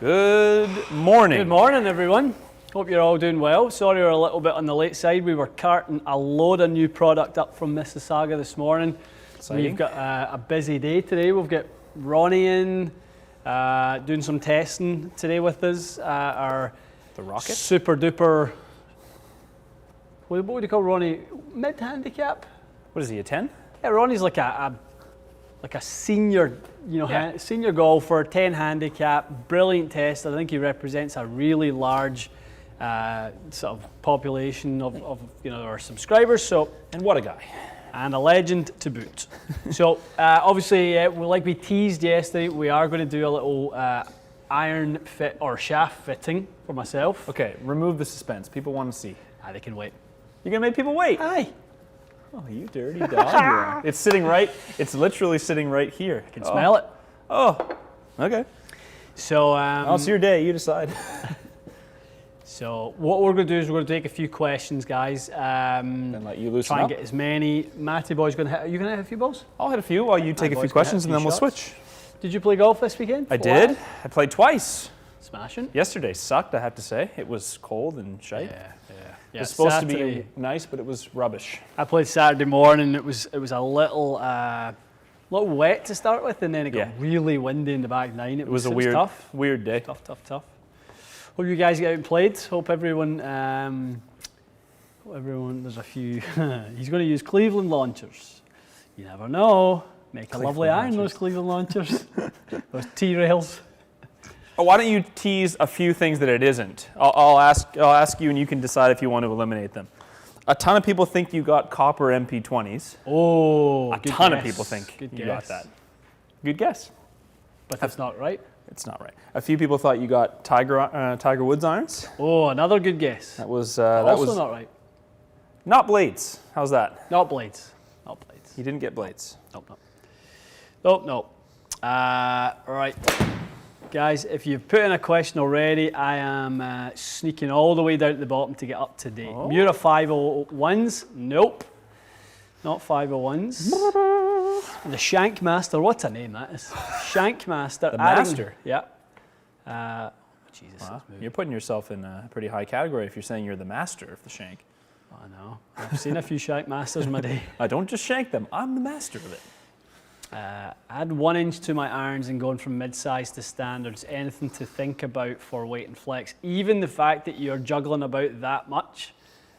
Good morning. Good morning, everyone. Hope you're all doing well. Sorry we're a little bit on the late side. We were carting a load of new product up from Mississauga this morning. Exciting. We've got a busy day today. We've got Ronnie in, doing some testing today with us. Our The rocket? super duper, what would you call Ronnie? Mid handicap? What is he, a 10? Yeah, Ronnie's like a senior, senior golfer, 10 handicap, brilliant test. I think he represents a really large sort of population of our subscribers. So, And what a guy. and a legend to boot. So obviously, like we teased yesterday, we are going to do a little iron fit or shaft fitting for myself. Okay, remove the suspense. People want to see. They can wait. You're going to make people wait? Aye. Oh, you dirty dog. You are. It's sitting right, it's literally sitting right here. I can smell it. Oh, okay. So It's your day, you decide. So what we're going to do is we're going to take a few questions, guys. And let you loosen Try and up. get as many. Matty boy's going to hit. Are you going to hit a few balls? I'll hit a few while you take a few boys can questions hit and a then we'll few shots. switch. Did you play golf this weekend? I did. I played twice. Smashing. Yesterday sucked, I have to say. It was cold and shite. Yeah. It was supposed Saturday, to be nice, but it was rubbish. I played Saturday morning. It was a little wet to start with, and then it got really windy in the back nine. It was a weird day. Tough. Hope you guys get out and played. Hope everyone. There's a few. He's going to use Cleveland launchers. You never know. Make a lovely iron, those Cleveland launchers. Those T-rails. Oh, why don't you tease a few things that it isn't? I'll ask you, and you can decide if you want to eliminate them. A ton of people think you got copper MP20s. Oh, a ton of people think you got that. Good guess. But that's not right. It's not right. A few people thought you got Tiger Woods irons. Oh, another good guess. That was Also not right. Not blades. How's that? Not blades. You didn't get blades. Nope. Right. Guys, if you've put in a question already, I am sneaking all the way down at the bottom to get up to date. Oh. Miura 501s? Nope. Not 501s. The Shankmaster, what a name that is. Shankmaster. The Master? Yeah. Jesus. Wow. You're putting yourself in a pretty high category if you're saying you're the master of the shank. I know. I've seen a few Shankmasters in my day. I don't just shank them, I'm the master of it. Add 1 inch to my irons and going from mid-size to standards. Anything to think about for weight and flex. Even the fact that you're juggling about that much,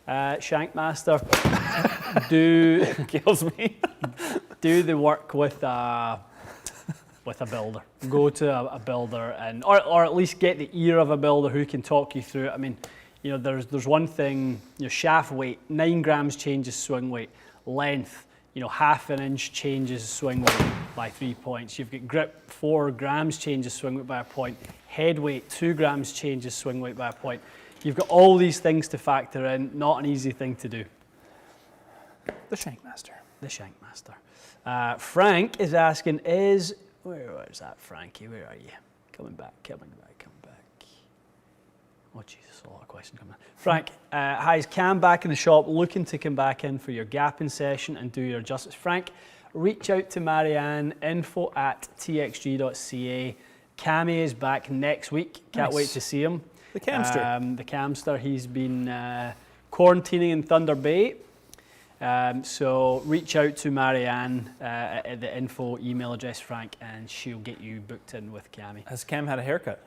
Shankmaster, Kills me. do the work with a builder. Go to a builder or at least get the ear of a builder who can talk you through it. I mean, there's one thing. Shaft weight, 9 grams changes swing weight. Length, half an inch changes swing weight by 3 points. You've got grip, 4 grams changes swing weight by a point. Head weight, 2 grams changes swing weight by a point. You've got all these things to factor in. Not an easy thing to do. The Shankmaster. The Shankmaster. Frank is asking, where is that, Frankie? Where are you? Coming back. Oh, Jesus, a lot of questions coming in. Frank, hi, is Cam back in the shop looking to come back in for your gapping session and do your adjustments? Frank, reach out to Marianne, info@txg.ca. Cammy is back next week. Can't wait to see him. The Camster. The Camster, he's been quarantining in Thunder Bay. So reach out to Marianne at the info email address, Frank, and she'll get you booked in with Cammy. Has Cam had a haircut?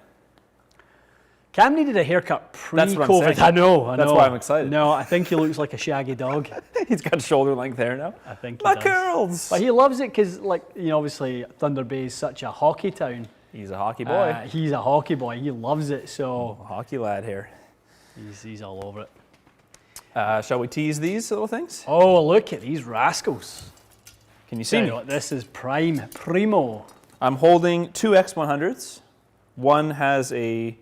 Cam needed a haircut That's what I'm pre-COVID. saying. I know. That's why I'm excited. No, I think he looks like a shaggy dog. He's got shoulder length hair now. I think he My does. curls! But he loves it because, obviously Thunder Bay is such a hockey town. He's a hockey boy. He's a hockey boy. He loves it. So Hockey lad here. he's all over it. Shall we tease these little things? Oh, look at these rascals. Can you see me? What, this is primo. I'm holding 2 X100s. One has a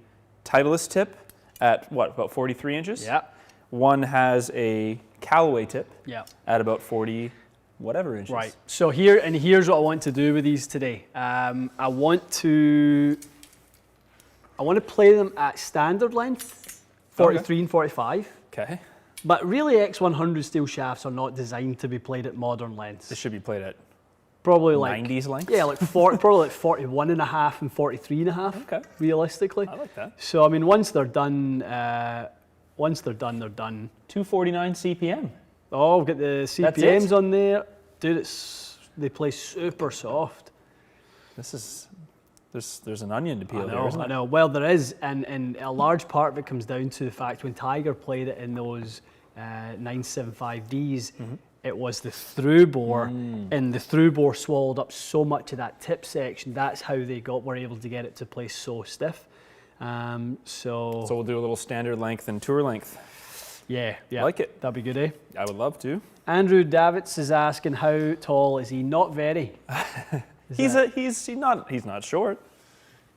Titleist tip at about 43 inches? Yeah. One has a Callaway tip at about 40 whatever inches. Right. So here's what I want to do with these today. I want to play them at standard length, 43 and 45. Okay. But really, X100 steel shafts are not designed to be played at modern lengths. This should be played at Probably like 90s length? Yeah, like 40, probably like 41 and a half and 43 and a half. Okay. Realistically. I like that. So I mean, once they're done, they're done. 249 CPM. Oh, we've got the That's CPMs it? on there, dude. They play super soft. There's an onion to peel there, isn't I it? know. Well, there is, and a large part of it comes down to the fact when Tiger played it in those 975Ds, it was the through bore, and the through bore swallowed up so much of that tip section. That's how they were able to get it to play so stiff. So we'll do a little standard length and tour length. yeah, Like it. That'd be good, eh? I would love to. Andrew Davitz is asking how tall is he? Not very. He's not short.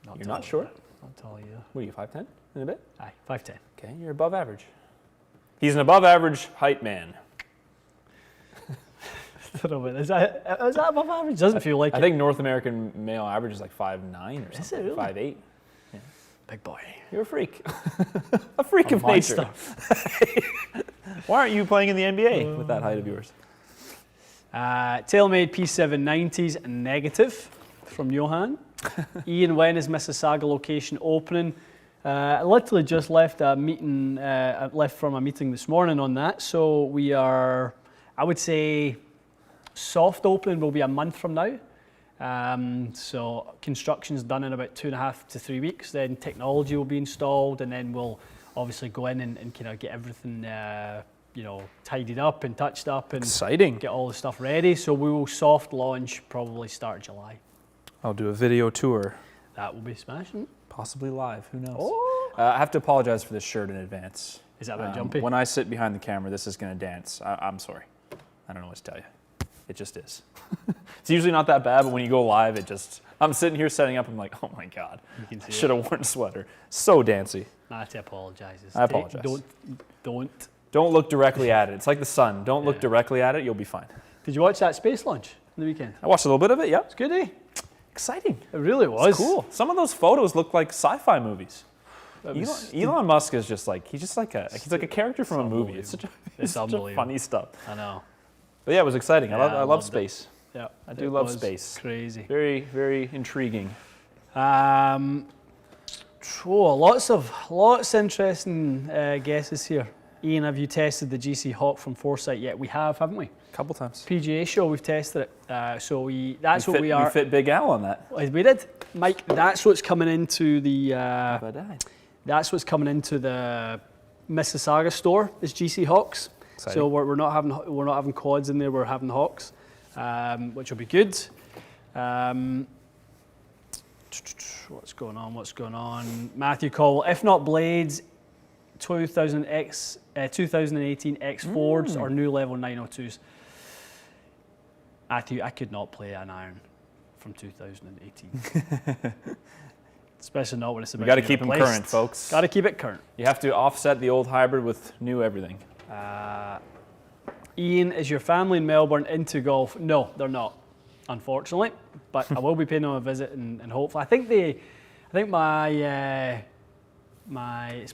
You're not short. Not tall either. What are you, 5'10" in a bit? Aye, 5'10". Okay, you're above average. He's an above average height man. I don't know, is that above average? Doesn't feel like I it. think North American male average is like 5'9" or something. Is it really? 5'8". Big boy. You're a freak. A freak of nature. Why aren't you playing in the NBA with that height of yours? TaylorMade P790s negative from Johan. Ian, when is Mississauga location opening? I literally just left a meeting, left from a meeting this morning on that. So we are, I would say, soft opening will be a month from now. So construction's done in about 2.5 to 3 weeks. Then technology will be installed, and then we'll obviously go in and kind of get everything, tidied up and touched up and Exciting. get all the stuff ready. So we will soft launch probably start July. I'll do a video tour. That will be smashing. Possibly live, who knows? Oh. I have to apologize for this shirt in advance. Is that a bit jumpy? When I sit behind the camera, this is going to dance. I'm sorry. I don't know what to tell you. It just is. It's usually not that bad, but when you go live, I'm sitting here setting up, I'm like, oh my God. You can see I should have worn a sweater. So dancy. Nati apologizes. I apologize. Don't. Don't look directly at it. It's like the sun. Don't look directly at it, you'll be fine. Did you watch that space launch on the weekend? I watched a little bit of it, yeah. It's good, eh? Exciting. It really was. It's cool. Some of those photos look like sci-fi movies. Was Elon Musk is just like, he's like a character from a movie. It's such a funny stuff. I know. But yeah, it was exciting. Yeah, I love loved space. Yeah, I do love space. Crazy. Very, very intriguing. Lots interesting guesses here. Ian, have you tested the GC Hawk from Foresight yet? We have, haven't we? A couple times. PGA show, we've tested it. We fit Big Al on that. We did, Mike. That's what's coming into the. That's what's coming into the Mississauga store. Is GC Hawks. Exciting. So we're not having quads in there. We're having Hawks, which will be good. What's going on? Matthew Caldwell. If not blades, 2018 X Fords or new level 902s. Matthew, I could not play an iron from 2018. Especially not when it's about You got to keep them current, folks. Got to keep it current. You have to offset the old hybrid with new everything. Ian, is your family in Melbourne into golf? No, they're not, unfortunately. But I will be paying them a visit and hopefully. I think it's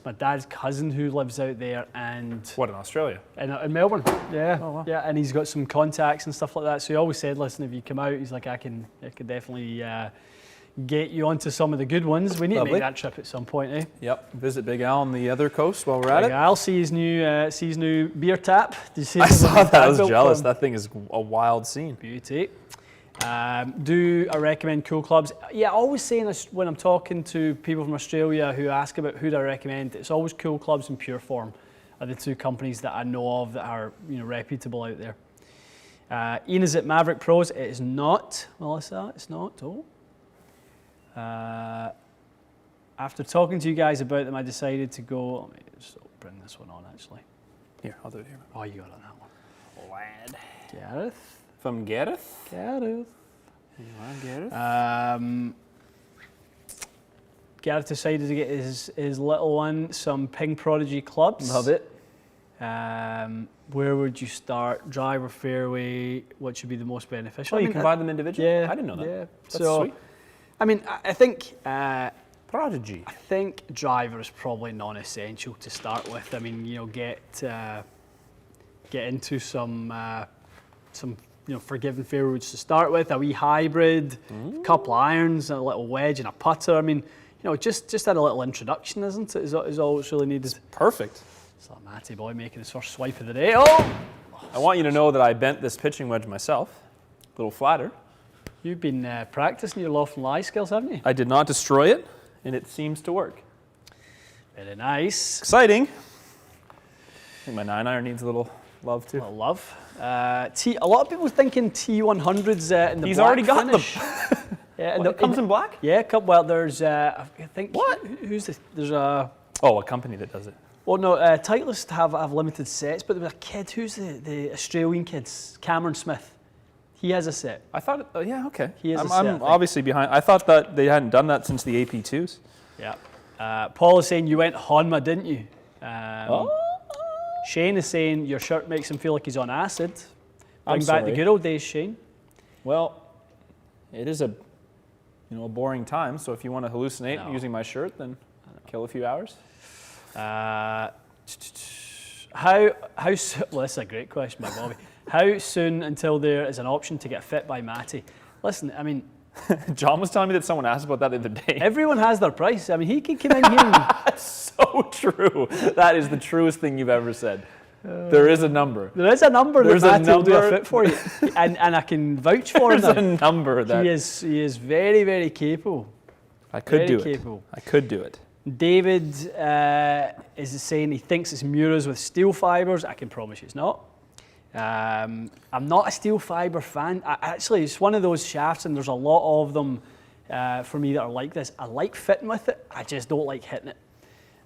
my dad's cousin who lives out there and What, in Australia? in Melbourne. Yeah, Oh, wow. yeah, and he's got some contacts and stuff like that. So he always said, listen, if you come out, he's like, I could definitely get you onto some of the good ones. We need to Lovely. make that trip at some point, eh? Yep. Visit Big Al on the other coast while we're at it. I'll see his new beer tap. Did you see I the saw little that. I tap was built jealous. for him? That thing is a wild scene. Beauty. Do I recommend cool clubs? Yeah, I always say this when I'm talking to people from Australia who ask about who do I recommend. It's always Cool Clubs and Pure Form are the two companies that I know of that are reputable out there. Ian, is it Maverick Pros? It is not, Melissa. It's not. Oh. After talking to you guys about them, I decided to go. Let me just bring this one on actually. Here, I'll do it here. Oh, you got it on that one. Lad. Gareth. From Gareth? Gareth. Gareth? Gareth decided to get his little one some Ping Prodigy clubs. Love it. Where would you start? Driver, fairway, what should be the most beneficial? Oh, you can buy them individually? Yeah. I didn't know that. Yeah. That's so, sweet. I mean, I think Prodigy. I think driver is probably non-essential to start with. I mean, get into some forgiving fairwoods to start with, a wee hybrid, a couple irons, a little wedge and a putter. I mean, just had a little introduction, isn't it? Is all it's really needed. Perfect. It's like Matty boy making his first swipe of the day. Oh! I want you to know that I bent this pitching wedge myself. A little flatter. You've been practicing your loft and lie skills, haven't you? I did not destroy it, and it seems to work. Very nice. Exciting. I think my 9-iron needs a little love too. A little love. A lot of people thinking T100s in the He's black already got finish. them. Yeah, It comes in black? Yeah, well, there's, I think... What? Who's this? There's a... Oh, a company that does it. Well, no, Titleist have limited sets, but there was a kid, who's the Australian kids? Cameron Smith. He has a set. I thought, yeah, okay. He has a set, I I'm think. obviously behind. I thought that they hadn't done that since the AP2s. Yeah. Paul is saying you went Honma, didn't you? Oh. Shane is saying your shirt makes him feel like he's on acid. I'm Bring back the sorry. good old days, Shane. Well, it is a boring time, so if you want to hallucinate using my shirt, then kill a few hours. Well, that's a great question by Bobby. How soon until there is an option to get fit by Matty? Listen, I mean, John was telling me that someone asked about that the other day. everyone has their price. I mean, he can come in here and That's so true. That is the truest thing you've ever said. There is a number. there is a number There's that a Matty will do a number. fit for you, and I can vouch for him. There's now. a number that He is very, very capable. I could very do capable. it. I could do it. David is saying he thinks it's Miuras with steel fibres. I can promise you it's not. I'm not a steel fibre fan. Actually, it's one of those shafts, and there's a lot of them for me that are like this. I like fitting with it. I just don't like hitting it.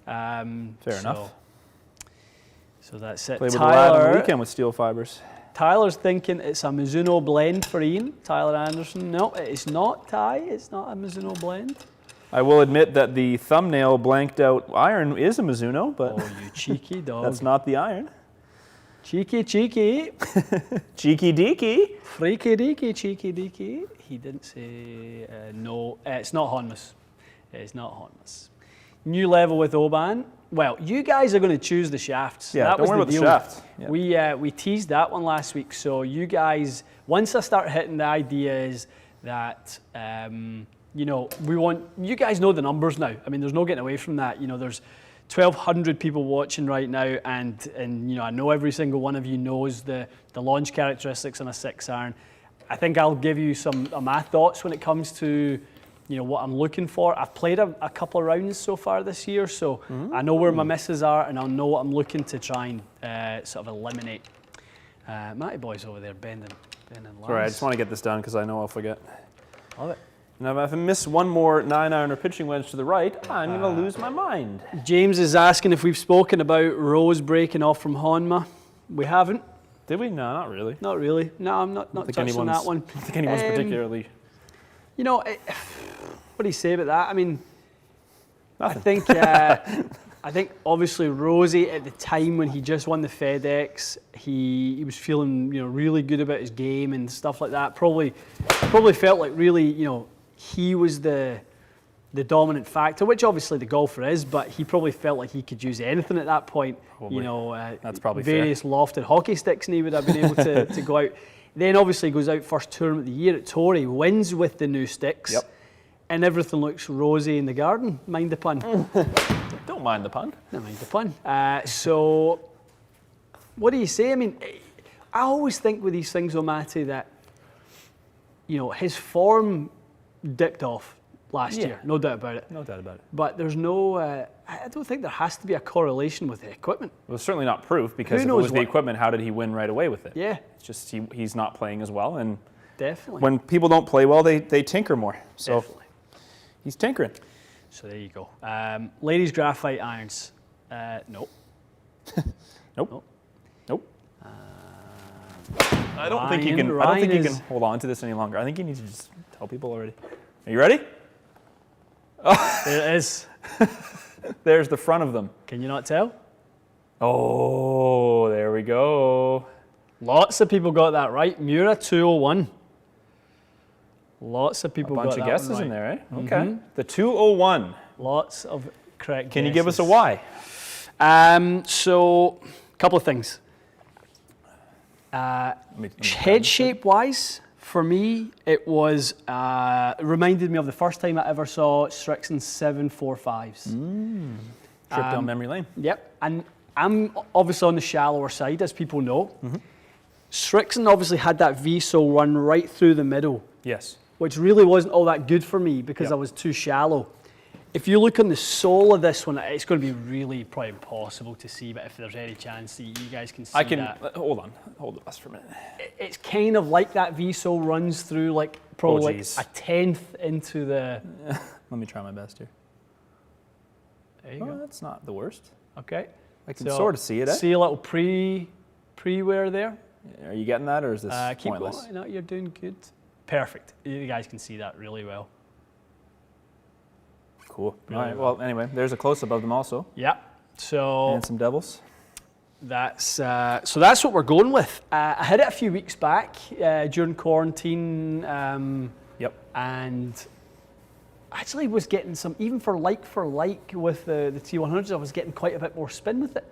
Fair enough. So that's it. Played with the lad on the Tyler, weekend with steel fibers. Tyler's thinking it's a Mizuno blend for Ian. Tyler Anderson. No, it is not, Ty. It's not a Mizuno blend. I will admit that the thumbnail blanked out iron is a Mizuno, but Oh, you cheeky dog. that's not the iron. Cheeky. Cheeky deeky. Freaky deaky, cheeky deaky. He didn't say no. It's not Honmas. It's not Honmas. New level with Oban. Well, you guys are going to choose the shafts. Yeah, that don't was worry about the deal. shafts. Yeah. We teased that one last week. So you guys, once I start hitting, the idea is that we want you guys know the numbers now. I mean, there's no getting away from that. There's 1,200 people watching right now, and I know every single one of you knows the launch characteristics on a 6-iron. I think I'll give you some of my thoughts when it comes to what I'm looking for. I've played a couple of rounds so far this year, so I know where my misses are, and I'll know what I'm looking to try and sort of eliminate. Matty boy's over there bending lines. Sorry, I just want to get this done because I know I'll forget. Love it. Now, if I miss one more 9-iron or pitching wedge to the right, I'm going to lose my mind. James is asking if we've spoken about Rose breaking off from Honma. We haven't. Did we? No, not really. Not really. No, I'm not touching on that one. I don't think anyone's particularly... What do you say about that? I mean, Nothing. I think obviously Rosie at the time when he just won the FedEx, he was feeling really good about his game and stuff like that. Probably felt like really he was the dominant factor, which obviously the golfer is, but he probably felt like he could use anything at that point. Probably. That's probably various lofted hockey sticks, and he would have been able to go out. Then obviously goes out first tournament of the year at Torrey, wins with the new sticks. Yep. And everything looks rosy in the garden. Mind the pun. Don't mind the pun. Don't mind the pun. So, what do you say? I mean, I always think with these things, though, Matty, that his form dipped off last year. No doubt about it. No doubt about it. But there's no. I don't think there has to be a correlation with the equipment. Well, certainly not proof, because Who if it knows was the what- equipment, how did he win right away with it? Yeah, It's just he's not playing as well, and definitely. when people don't play well, they tinker more. So Definitely. he's tinkering. So there you go. Ladies graphite irons. Nope. Nope. Nope. I don't think you can. I don't think you can hold on to this any longer. I think you need to just tell people already. Are you ready? There it is. There's the front of them. Can you not tell? Oh, there we go. Lots of people got that right. Miura 201. Lots of people got that. A bunch of guesses one right. in there, eh? Okay. The 201. Lots of correct Can you guesses. give us a why? So, a couple of things. Head shape wise, for me, it was it reminded me of the first time I ever saw Strixon 745s. Trip down memory lane. Yep, and I'm obviously on the shallower side, as people know. Strixon obviously had that V-sole run right through the middle, Yes. which really wasn't all that good for me because Yep. I was too shallow. If you look on the sole of this one, it's going to be really probably impossible to see, but if there's any chance that you guys can see I can, that. hold on, hold the bus for a minute. It's kind of like that V-sole runs through like probably like geez. a tenth into the... Let me try my best here. There you Oh, go. that's not the worst. Okay. I can sort of see it, eh? See a little pre-wear there. Are you getting that, or is this Keep pointless? going. No, you're doing good. Perfect. You guys can see that really well. Cool. Really All right, well, anyway, there's a close-up of them also. Yeah. So And some devils. that's what we're going with. I had it a few weeks back during quarantine, Yep. and actually was getting some, even for like with the T100s, I was getting quite a bit more spin with it.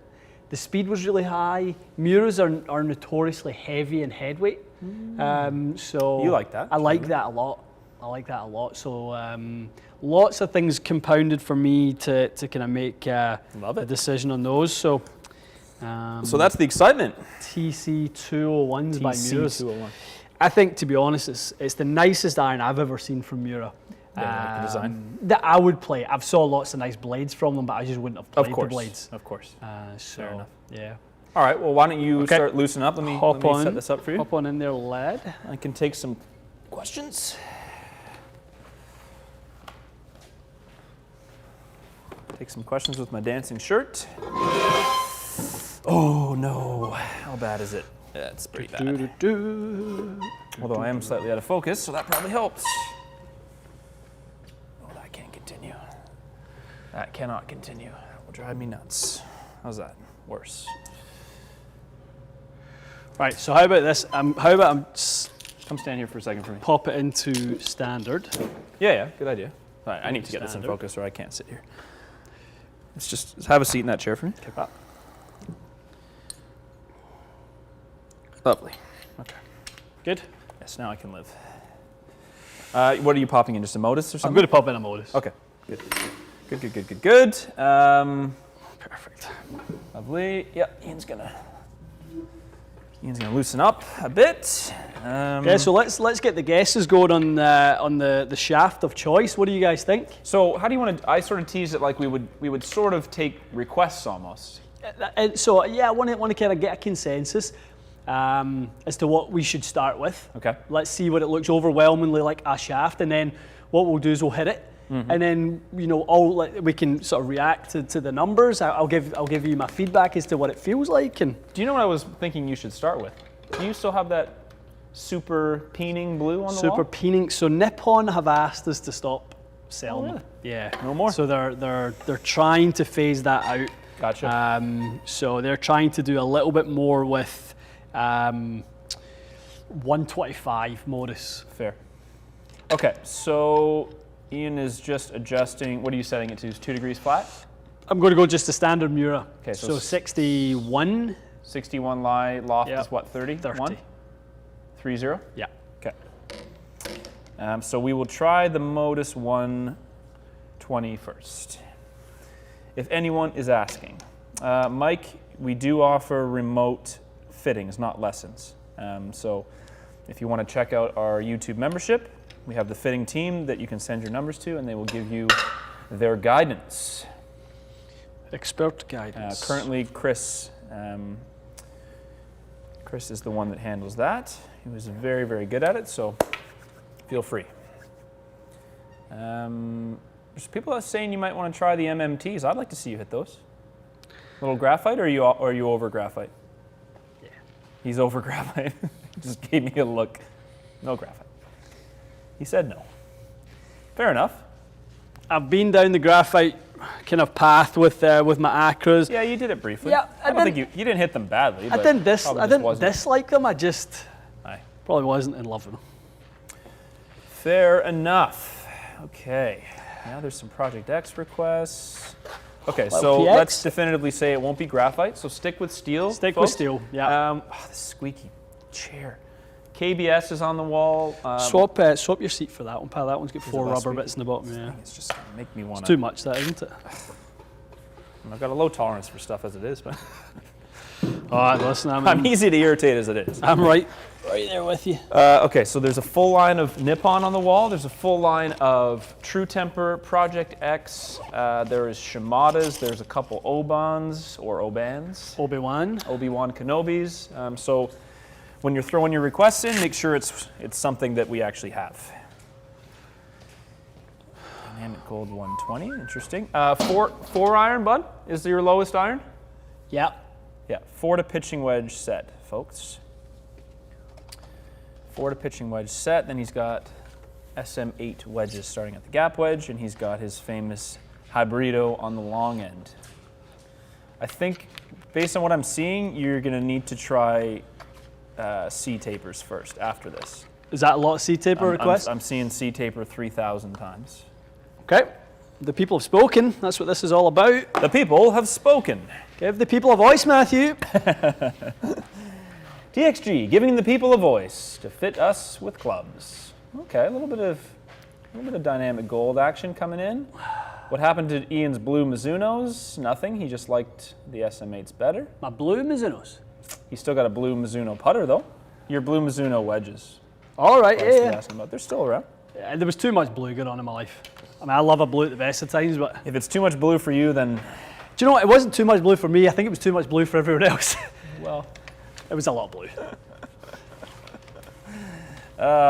The speed was really high. Miuras are notoriously heavy in head weight. So You like that? I like that a lot. So lots of things compounded for me to kind of make Love a it. decision on those. So So that's the excitement. TC201s by Miuras. TC201. I think, to be honest, it's the nicest iron I've ever seen from Miura. Yeah, you like the design? That I would play. I've saw lots of nice blades from them, but I just wouldn't have played the blades. Of course. So, enough. yeah. All right, well, why don't you Okay. start loosening up? Let me Hop on. set this up for you. Hop on in there, lad. I can take some questions. Take some questions with my dancing shirt. Oh no, how bad is it? Yeah, it's pretty bad. Do-do-do. Although I am slightly out of focus, so that probably helps. Oh, that can't continue. That cannot continue. That will drive me nuts. How's that? Worse. Right, so how about this? How about Come stand here for a second for me. pop it into standard? Yeah, good idea. All right, I need to get this in Standard. focus or I can't sit here. Let's just have a seat in that chair for me. Kick up. Lovely. Okay. Good. Yes, now I can live. What are you popping in? Just a Modus or I'm something? going to pop in a Modus. Okay. Good. Good. Perfect. Lovely. Yep. Ian's gonna loosen up a bit. Okay, so let's get the guesses going on the shaft of choice. What do you guys think? So how do you want to? I sort of teased it like we would sort of take requests almost. So yeah, I want to kind of get a consensus as to what we should start with. Okay. Let's see what it looks overwhelmingly like a shaft, and then what we'll do is we'll hit it, and then we can sort of react to the numbers. I'll give you my feedback as to what it feels like. And Do you know what I was thinking you should start with? Do you still have that super peening blue on the super wall? peening. So Nippon have asked us to stop selling them. really? Yeah. No more? So they're trying to phase that out. Gotcha. So they're trying to do a little bit more with 125 Modus. Fair. Okay, so Ian is just adjusting. What are you setting it to? 2 degrees flat? I'm going to go just a standard Miura. Okay, so 61. 61 lie, loft Yep. is what, 30? 30. 30? Yeah. Okay. So we will try the Modus 120 first. If anyone is asking, Mike, we do offer remote fittings, not lessons. So if you want to check out our YouTube membership, we have the fitting team that you can send your numbers to, and they will give you their guidance. Expert guidance. Currently, Chris is the one that handles that. He was very, very good at it, so feel free. There's people that are saying you might want to try the MMTs. I'd like to see you hit those. Little graphite, or are you over graphite? Yeah. He's over graphite. Just gave me a look. No graphite. He said no. Fair enough. I've been down the graphite kind of path with my Acras. Yeah, you did it briefly. Yeah, I don't think you didn't hit them badly. I but didn't probably just wasn't. dislike them. I just Aye. probably wasn't in love with them. Fair enough. Okay. Now there's some Project X requests. Okay, so PX? let's definitively say it won't be graphite. So stick with steel. Stick folks. with steel. Yeah. This is squeaky. chair. KBS is on the wall. Swap your seat for that one, pal. That one's got 4 rubber bits in the bottom. Yeah. It's just gonna make me want It's too much, that, isn't it? I've got a low tolerance for stuff as it is, but All right, listen, I'm easy to irritate as it is. I'm right there with you. Okay, so there's a full line of Nippon on the wall. There's a full line of True Temper, Project X. There is Shimadas. There's a couple Obans or Obans. Obi-Wan. Obi-Wan Kenobis. So when you're throwing your requests in, make sure it's something that we actually have. Dynamic Gold 120, interesting. 4 iron, bud, is your lowest iron? Yeah. Yeah, 4 to pitching wedge set, folks. 4 to pitching wedge set. Then he's got SM8 wedges starting at the gap wedge, and he's got his famous hybrido on the long end. I think, based on what I'm seeing, you're going to need to try C-Tapers first after this. Is that a lot of C-Taper requests? I'm seeing C-Taper 3,000 times. Okay. The people have spoken. That's what this is all about. The people have spoken. Give the people a voice, Matthew. TXG, giving the people a voice to fit us with clubs. Okay, a little bit of dynamic gold action coming in. What happened to Ian's blue Mizunos? Nothing. He just liked the SM8s better. My blue Mizunos. He's still got a blue Mizuno putter though. Your blue Mizuno wedges. All right, I was yeah. asking about. They're still around. There was too much blue going on in my life. I mean, I love a blue at the best of times, but If it's too much blue for you, then do you know what? It wasn't too much blue for me. I think it was too much blue for everyone else. well, It was a lot of blue.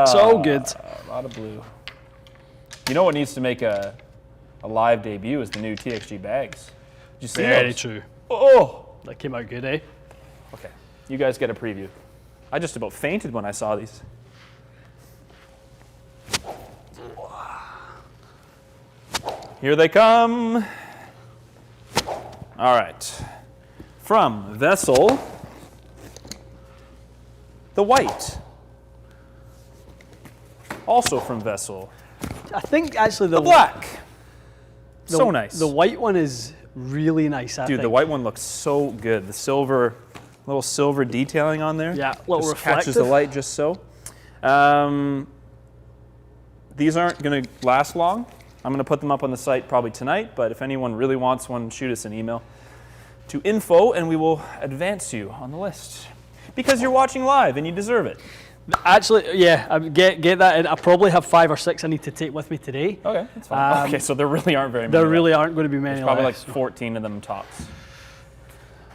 So good. a lot of blue. You know what needs to make a live debut is the new TXG bags. Did you see Very those? true. Oh. That came out good, eh? Okay, you guys get a preview. I just about fainted when I saw these. Here they come. All right. From Vessel, the white. Also from Vessel, I think actually the black. So nice. The white one is really nice, I Dude, think. the white one looks so good. The silver, little silver detailing on there. Yeah, a little just catches reflective. the light just so. These aren't going to last long. I'm going to put them up on the site probably tonight, but if anyone really wants one, shoot us an email to info and we will advance you on the list. Because you're watching live and you deserve it. Actually, yeah, get that in. I probably have 5 or 6 I need to take with me today. Okay, that's fine. Okay, so there really aren't very many. There left. really aren't going to be many There's probably left. like 14 of them tops.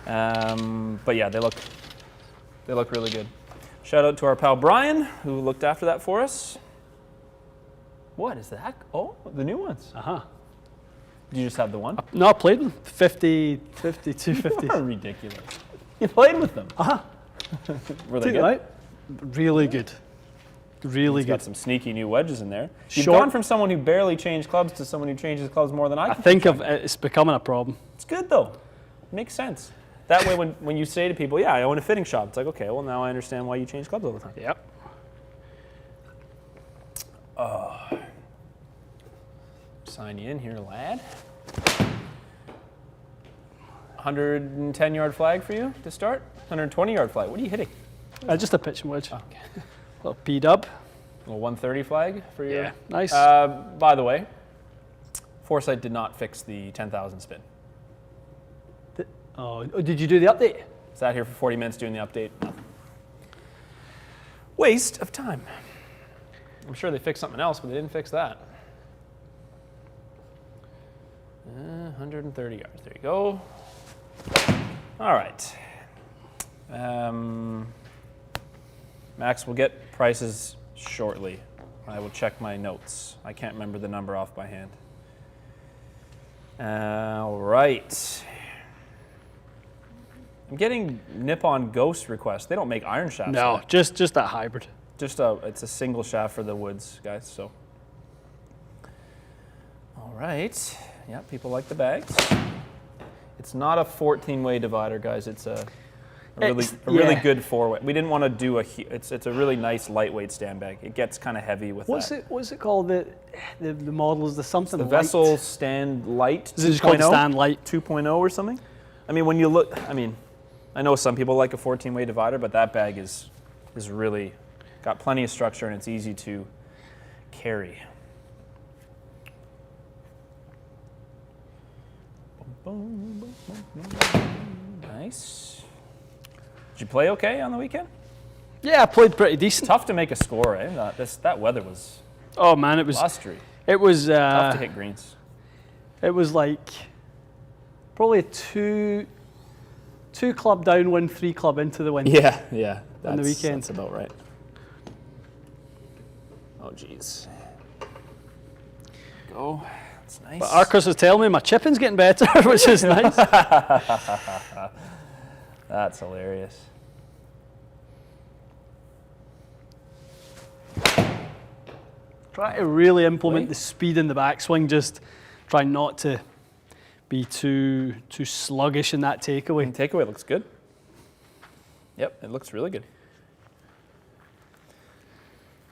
But yeah, they look really good. Shout out to our pal Brian who looked after that for us. What is that? Oh, the new ones. Uh-huh. Did you just have the one? No, I played them. 50, 52, 50. You are ridiculous. You played with them. Uh-huh. Were they Take good? it out. Really good. Really He's good. got some sneaky new wedges in there. You've Short- gone from someone who barely changed clubs to someone who changes clubs more than I I can. think it's becoming a problem. It's good though. Makes sense. That way when you say to people, yeah, I own a fitting shop, it's like, okay, well now I understand why you change clubs all the time. Yep. Sign you in here, lad. 110-yard flag for you to start. 120-yard flag. What are you hitting? Just a pitching wedge. Oh, okay. Little P-dub. A 130 flag for you. Yeah, nice. By the way, Foresight did not fix the 10,000 spin. Did you do the update? Sat here for 40 minutes doing the update. Nothing. Waste of time. I'm sure they fixed something else, but they didn't fix that. 130 yards. There you go. All right. Max will get prices shortly. I will check my notes. I can't remember the number off by hand. All right. I'm getting Nippon Ghost requests. They don't make iron shafts. No, yet. just that hybrid. It's a single shaft for the woods, guys. So, all right. Yeah, people like the bags. It's not a 14-way divider, guys. It's a really good 4-way. We didn't want to do it's a really nice lightweight stand bag. It gets kind of heavy with that. What's it called? The model is the something. The light? Vessel Stand Light. Is it just called 2.0? Stand Light? 2.0 or something. I mean, when you look, I know some people like a 14-way divider, but that bag is is really got plenty of structure and it's easy to carry. Nice. Did you play okay on the weekend? Yeah, I played pretty decent. Tough to make a score, eh? That weather was Oh man, it was blustery. tough to hit greens. It was like probably a two club downwind, 3 club into the wind. Yeah. On the weekend. That's about right. Oh, jeez. Go. That's nice. But Arcus is telling me my chipping's getting better, which is nice. That's hilarious. Try to really implement the speed in the backswing. Just try not to be too sluggish in that takeaway. Takeaway looks good. Yep, it looks really good.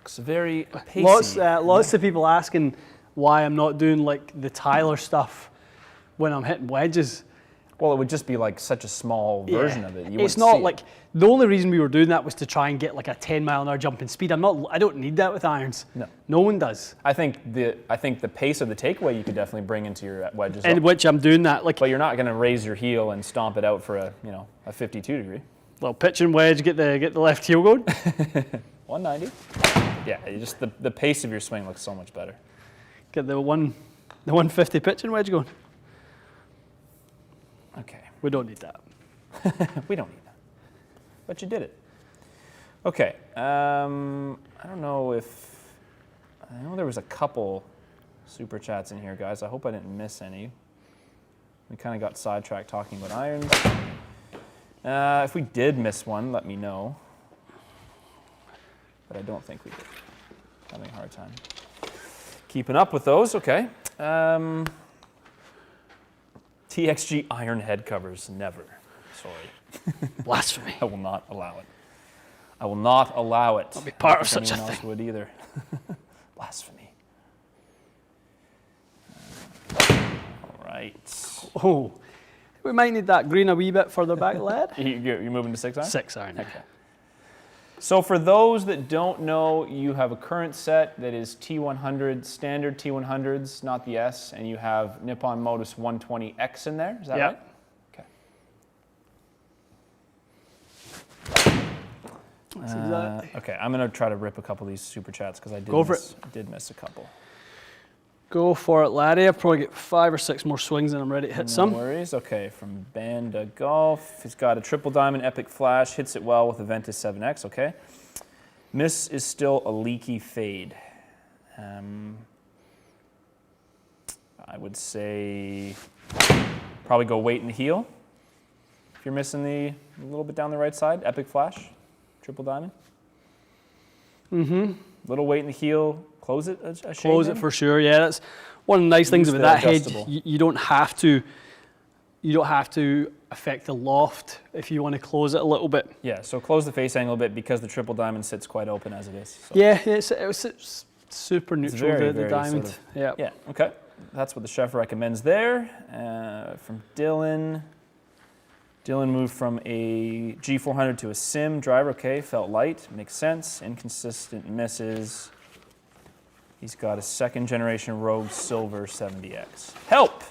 Looks very pacey. Lots of people asking why I'm not doing like the Tyler stuff when I'm hitting wedges. Well, it would just be like such a small version of it. You It's wouldn't not see like it. the only reason we were doing that was to try and get like a 10-mile-an-hour jumping speed. I don't need that with irons. No one does. I think the pace of the takeaway you could definitely bring into your wedges. In which I'm doing that. Like, but you're not going to raise your heel and stomp it out for a 52 degree. well, pitch and wedge, get the left heel going. 190. Yeah, just the pace of your swing looks so much better. Get the 150 pitch and wedge going. Okay. We don't need that. We don't need that. But you did it. Okay. I don't know if... I know there was a couple super chats in here, guys. I hope I didn't miss any. We kind of got sidetracked talking about irons. If we did miss one, let me know. But I don't think we did. Having a hard time keeping up with those. Okay. TXG iron head covers, never. Sorry. Blasphemy. I will not allow it. I will not allow it. I'll be part of I don't such a think anyone else thing. would either. Blasphemy. All right. Oh, we might need that green a wee bit further back, lad. You're moving to 6 iron? 6 iron. Okay. So for those that don't know, you have a current set that is T100, standard T100s, not the S, and you have Nippon Modus 120X in there. Is that right? Okay. That's exactly. Okay, I'm going to try to rip a couple of these super chats because I did miss a couple. Go for it, laddie. I've probably got 5 or 6 more swings and I'm ready to hit some. No worries. Okay, from Banda Golf. He's got a triple diamond epic flash, hits it well with a Ventus 7X, okay. Miss is still a leaky fade. I would say probably go weight in the heel. If you're missing a little bit down the right side, epic flash, triple diamond. Little weight in the heel. Close it a shade. Close it for sure. Yeah, that's one of the nice things about that head. You don't have to affect the loft if you want to close it a little bit. Yeah, so close the face angle a bit because the triple diamond sits quite open as it is. So. Yeah, it's super neutral, very, the very diamond. sort Yeah. Yeah, okay. That's what the chef recommends there. From Dylan. Dylan moved from a G400 to a Sim driver. Okay, felt light, makes sense. Inconsistent misses. He's got a second generation Rogue Silver 70X. Help!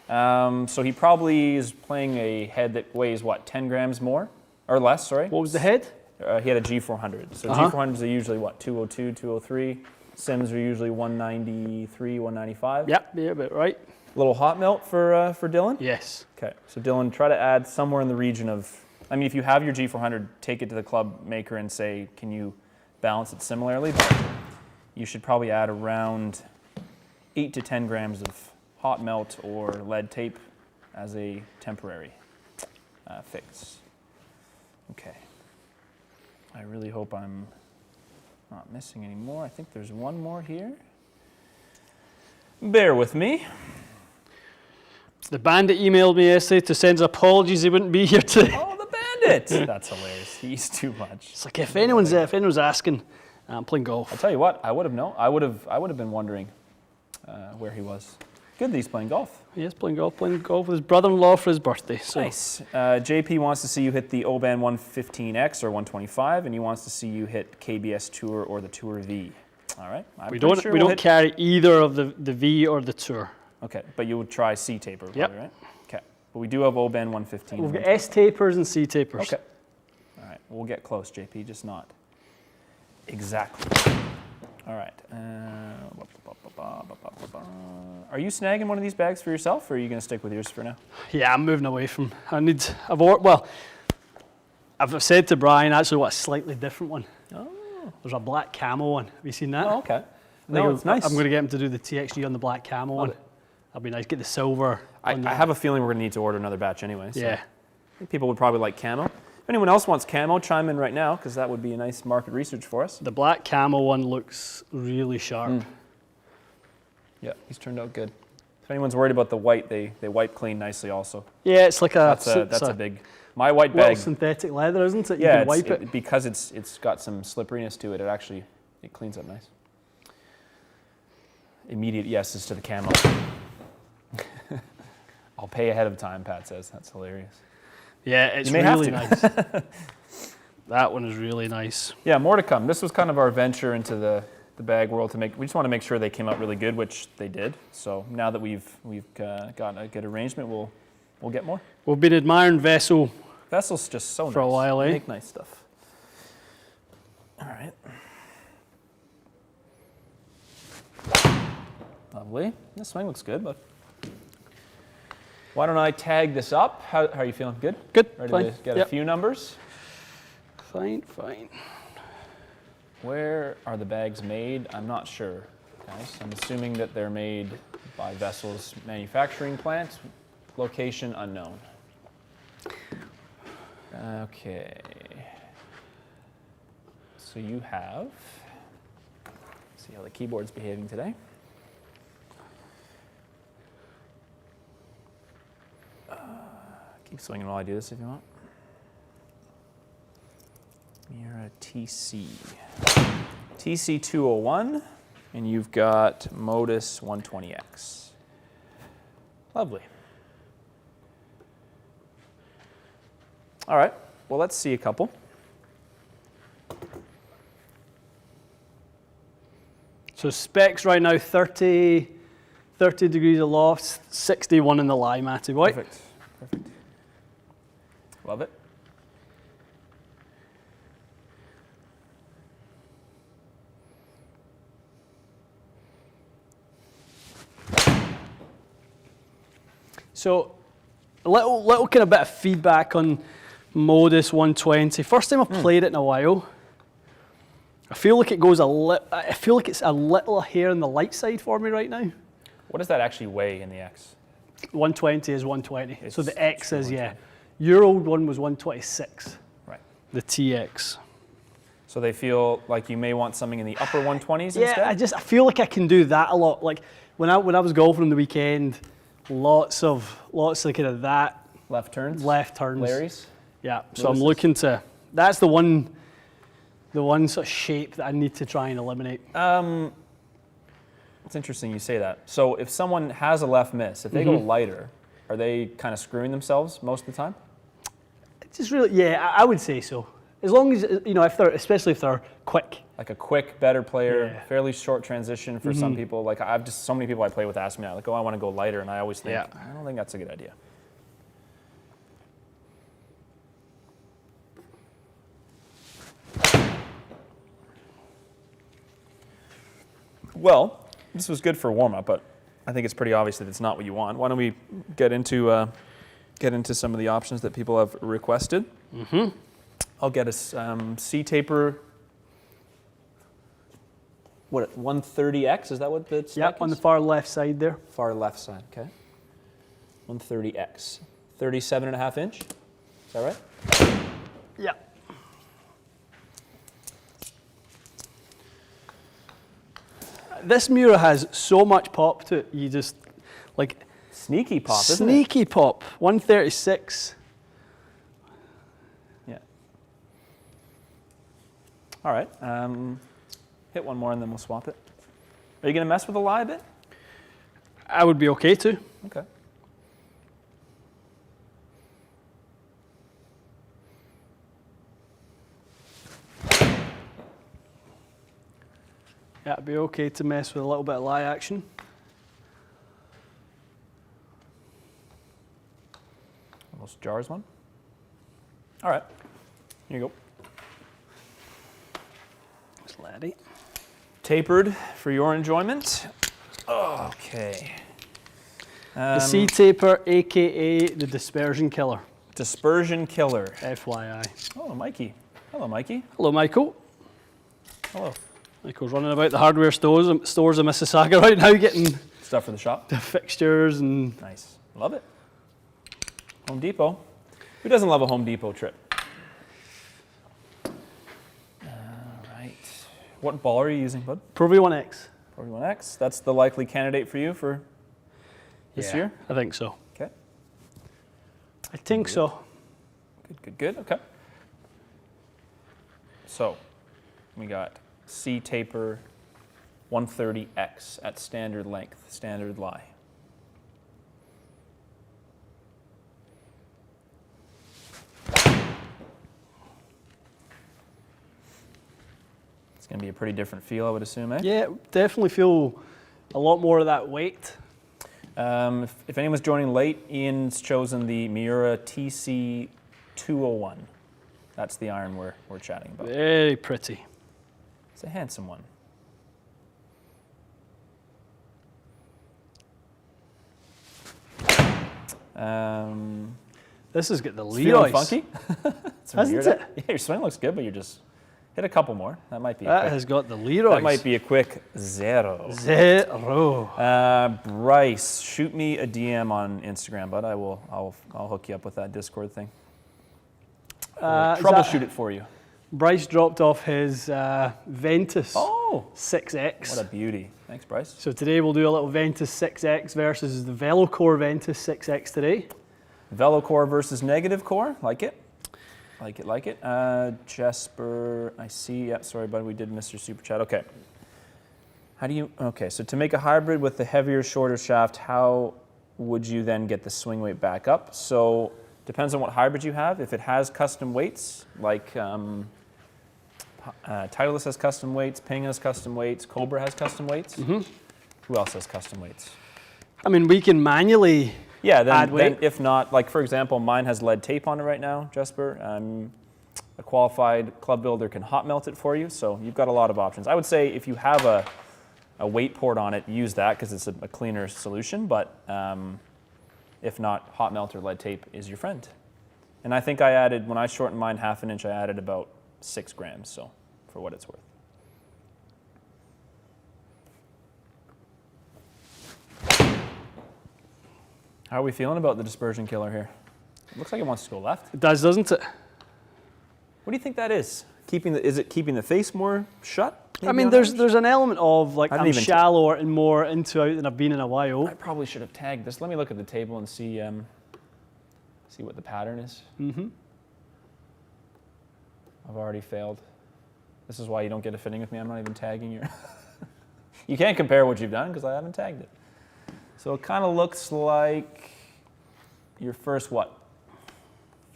So he probably is playing a head that weighs, what, 10 grams more? Or less, sorry. What was the head? He had a G400. So G400s are usually, what, 202, 203? Sims are usually 193, 195? Yep, yeah, about right. A little hot melt for Dylan? Yes. Okay, so Dylan, try to add somewhere in the region of, I mean, if you have your G400, take it to the club maker and say, can you balance it similarly? But you should probably add around 8 to 10 grams of hot melt or lead tape as a temporary fix. Okay. I really hope I'm not missing any more. I think there's one more here. Bear with me. The bandit emailed me yesterday to send his apologies he wouldn't be here today. Oh, the bandit! That's hilarious. He's too much. It's like if anyone's asking, I'm playing golf. I'll tell you what, I would have known. I would have been wondering where he was. Good that he's playing golf. He is playing golf with his brother-in-law for his birthday. So. Nice. JP wants to see you hit the Oban 115X or 125, and he wants to see you hit KBS Tour or the Tour V. All right. We don't carry either of the V or the Tour. Okay, but you would try C-Taper, probably, Yep. right? Okay. But we do have Oban 115. We've got S-Tapers and C-Tapers. Okay. All right. We'll get close, JP, just not exactly. All right. Are you snagging one of these bags for yourself, or are you going to stick with yours for now? Yeah, I'm moving away from. I've said to Brian actually what a slightly different one. Oh. There's a black camo one. Have you seen that? Oh, okay. No, it's nice. I'm going to get him to do the TXG on the black camo one. That'll be nice. Get the silver. I have a feeling we're going to need to order another batch anyway. So yeah. I think people would probably like camo. If anyone else wants camo, chime in right now, because that would be a nice market research for us. The black camo one looks really sharp. Yeah, he's turned out good. If anyone's worried about the white, they wipe clean nicely also. Yeah, it's like That's a big. My white little bag. synthetic leather, isn't it? You Yeah, can wipe it. because it's got some slipperiness to it. It cleans up nice. Immediate yeses to the camo. I'll pay ahead of time, Pat says. That's hilarious. Yeah, it's You may have really to. nice. That one is really nice. Yeah, more to come. This was kind of our venture into the bag world we just want to make sure they came out really good, which they did. So now that we've gotten a good arrangement, we'll get more. We've been admiring Vessel Vessel's just so nice. for a while, They eh? make nice stuff. All right. Lovely. This swing looks good, but why don't I tag this up? How are you feeling? Good? Good. Ready Fine. to get Yep. a few numbers? Fine. Where are the bags made? I'm not sure, guys. I'm assuming that they're made by Vessel's manufacturing plant. Location unknown. Okay. So you have, see how the keyboard's behaving today. Keep swinging while I do this if you want. Miura TC 201, and you've got Modus 120X. Lovely. All right, well, let's see a couple. So specs right now, 30 degrees aloft, 61 in the lie, Matty boy. Perfect. Love it. So a little kind of bit of feedback on Modus 120. First time I've played it in a while. I feel like it's a little hair on the light side for me right now. What does that actually weigh in the X? 120 is 120. So the X is, yeah. 120. Your old one was 126. Right. The TX. So they feel like you may want something in the upper 120s Yeah, instead? I feel like I can do that a lot. Like when I was golfing on the weekend, lots of kind of that. Left turns? Left turns. Larry's? Yeah. So I'm Lewis's? looking to. That's the one sort of shape that I need to try and eliminate. It's interesting you say that. So if someone has a left miss, if they go lighter, are they kind of screwing themselves most of the time? It's just really, yeah, I would say so. As long as, especially if they're quick. Like a quick, better player, Yeah. fairly short transition for some people. Like I've just, so many people I play with ask me that, like, oh, I want to go lighter, and I always think, Yeah. I don't think that's a good idea. Well, this was good for warm-up, but I think it's pretty obvious that it's not what you want. Why don't we get into some of the options that people have requested? I'll get a C-Taper. What, 130X? Is that what the spec Yep, on the is? far left side there. Far left side, okay. 130X. 37.5 inch? Is that right? Yeah. This Miura has so much pop to it, you just, like... Sneaky pop, isn't it? Sneaky pop. 136. Yeah. All right. Hit one more and then we'll swap it. Are you going to mess with the lie a bit? I would be okay too. Okay. Yeah, it'd be okay to mess with a little bit of lie action. Almost jars one. All right. Here you go. It's laddie. Tapered for your enjoyment. Okay. The C-Taper, aka the dispersion killer. Dispersion killer. FYI. Oh, Mikey. Hello, Mikey. Hello, Michael. Hello. Michael's running about the hardware stores of Mississauga right now, getting Stuff for the shop. the fixtures and. Nice. Love it. Home Depot. Who doesn't love a Home Depot trip? All right. What ball are you using, bud? Pro V1X. 41X. That's the likely candidate for you for this year? I think so. Okay. I think so. Good. Okay. So, we got C-Taper 130X at standard length, standard lie. It's going to be a pretty different feel, I would assume, eh? Yeah, definitely feel a lot more of that weight. If anyone's joining late, Ian's chosen the Miura TC 201. That's the iron we're chatting about. Very pretty. It's a handsome one. This has got the It's feeling Leroy's. funky. It's Hasn't weird. it? Yeah, your swing looks good, but you're just hit a couple more. That might be. That has got the Leroy's. That might be a quick 0. Zero. Bryce, shoot me a DM on Instagram, bud. I'll hook you up with that Discord thing. Troubleshoot it for you. Bryce dropped off his Ventus Oh, 6X. what a beauty. Thanks, Bryce. So today we'll do a little Ventus 6X versus the Velocore Ventus 6X today. Velocore versus negative core. Like it. Like it. Jesper, I see. Yeah, sorry, bud. We did Mr. Super Chat. Okay. Okay, so to make a hybrid with the heavier, shorter shaft, how would you then get the swing weight back up? So depends on what hybrid you have. If it has custom weights, like Titleist has custom weights, Ping has custom weights, Cobra has custom weights. Mm-hmm. Who else has custom weights? I mean, we can manually add weight. Then if not, like for example, mine has lead tape on it right now, Jesper. A qualified club builder can hot melt it for you, so you've got a lot of options. I would say if you have a weight port on it, use that because it's a cleaner solution, but if not, hot melt or lead tape is your friend. And I think I added, when I shortened mine 1/2 inch, I added about 6 grams, so for what it's worth. How are we feeling about the dispersion killer here? It looks like it wants to go left. It does, doesn't it? What do you think that is? Is it keeping the face more shut? I mean, there's an element of like I'm even shallower and more into out than I've been in a while. I probably should have tagged this. Let me look at the table and see what the pattern is. Mm-hmm. I've already failed. This is why you don't get a fitting with me. I'm not even tagging your. You can't compare what you've done because I haven't tagged it. So it kind of looks like your first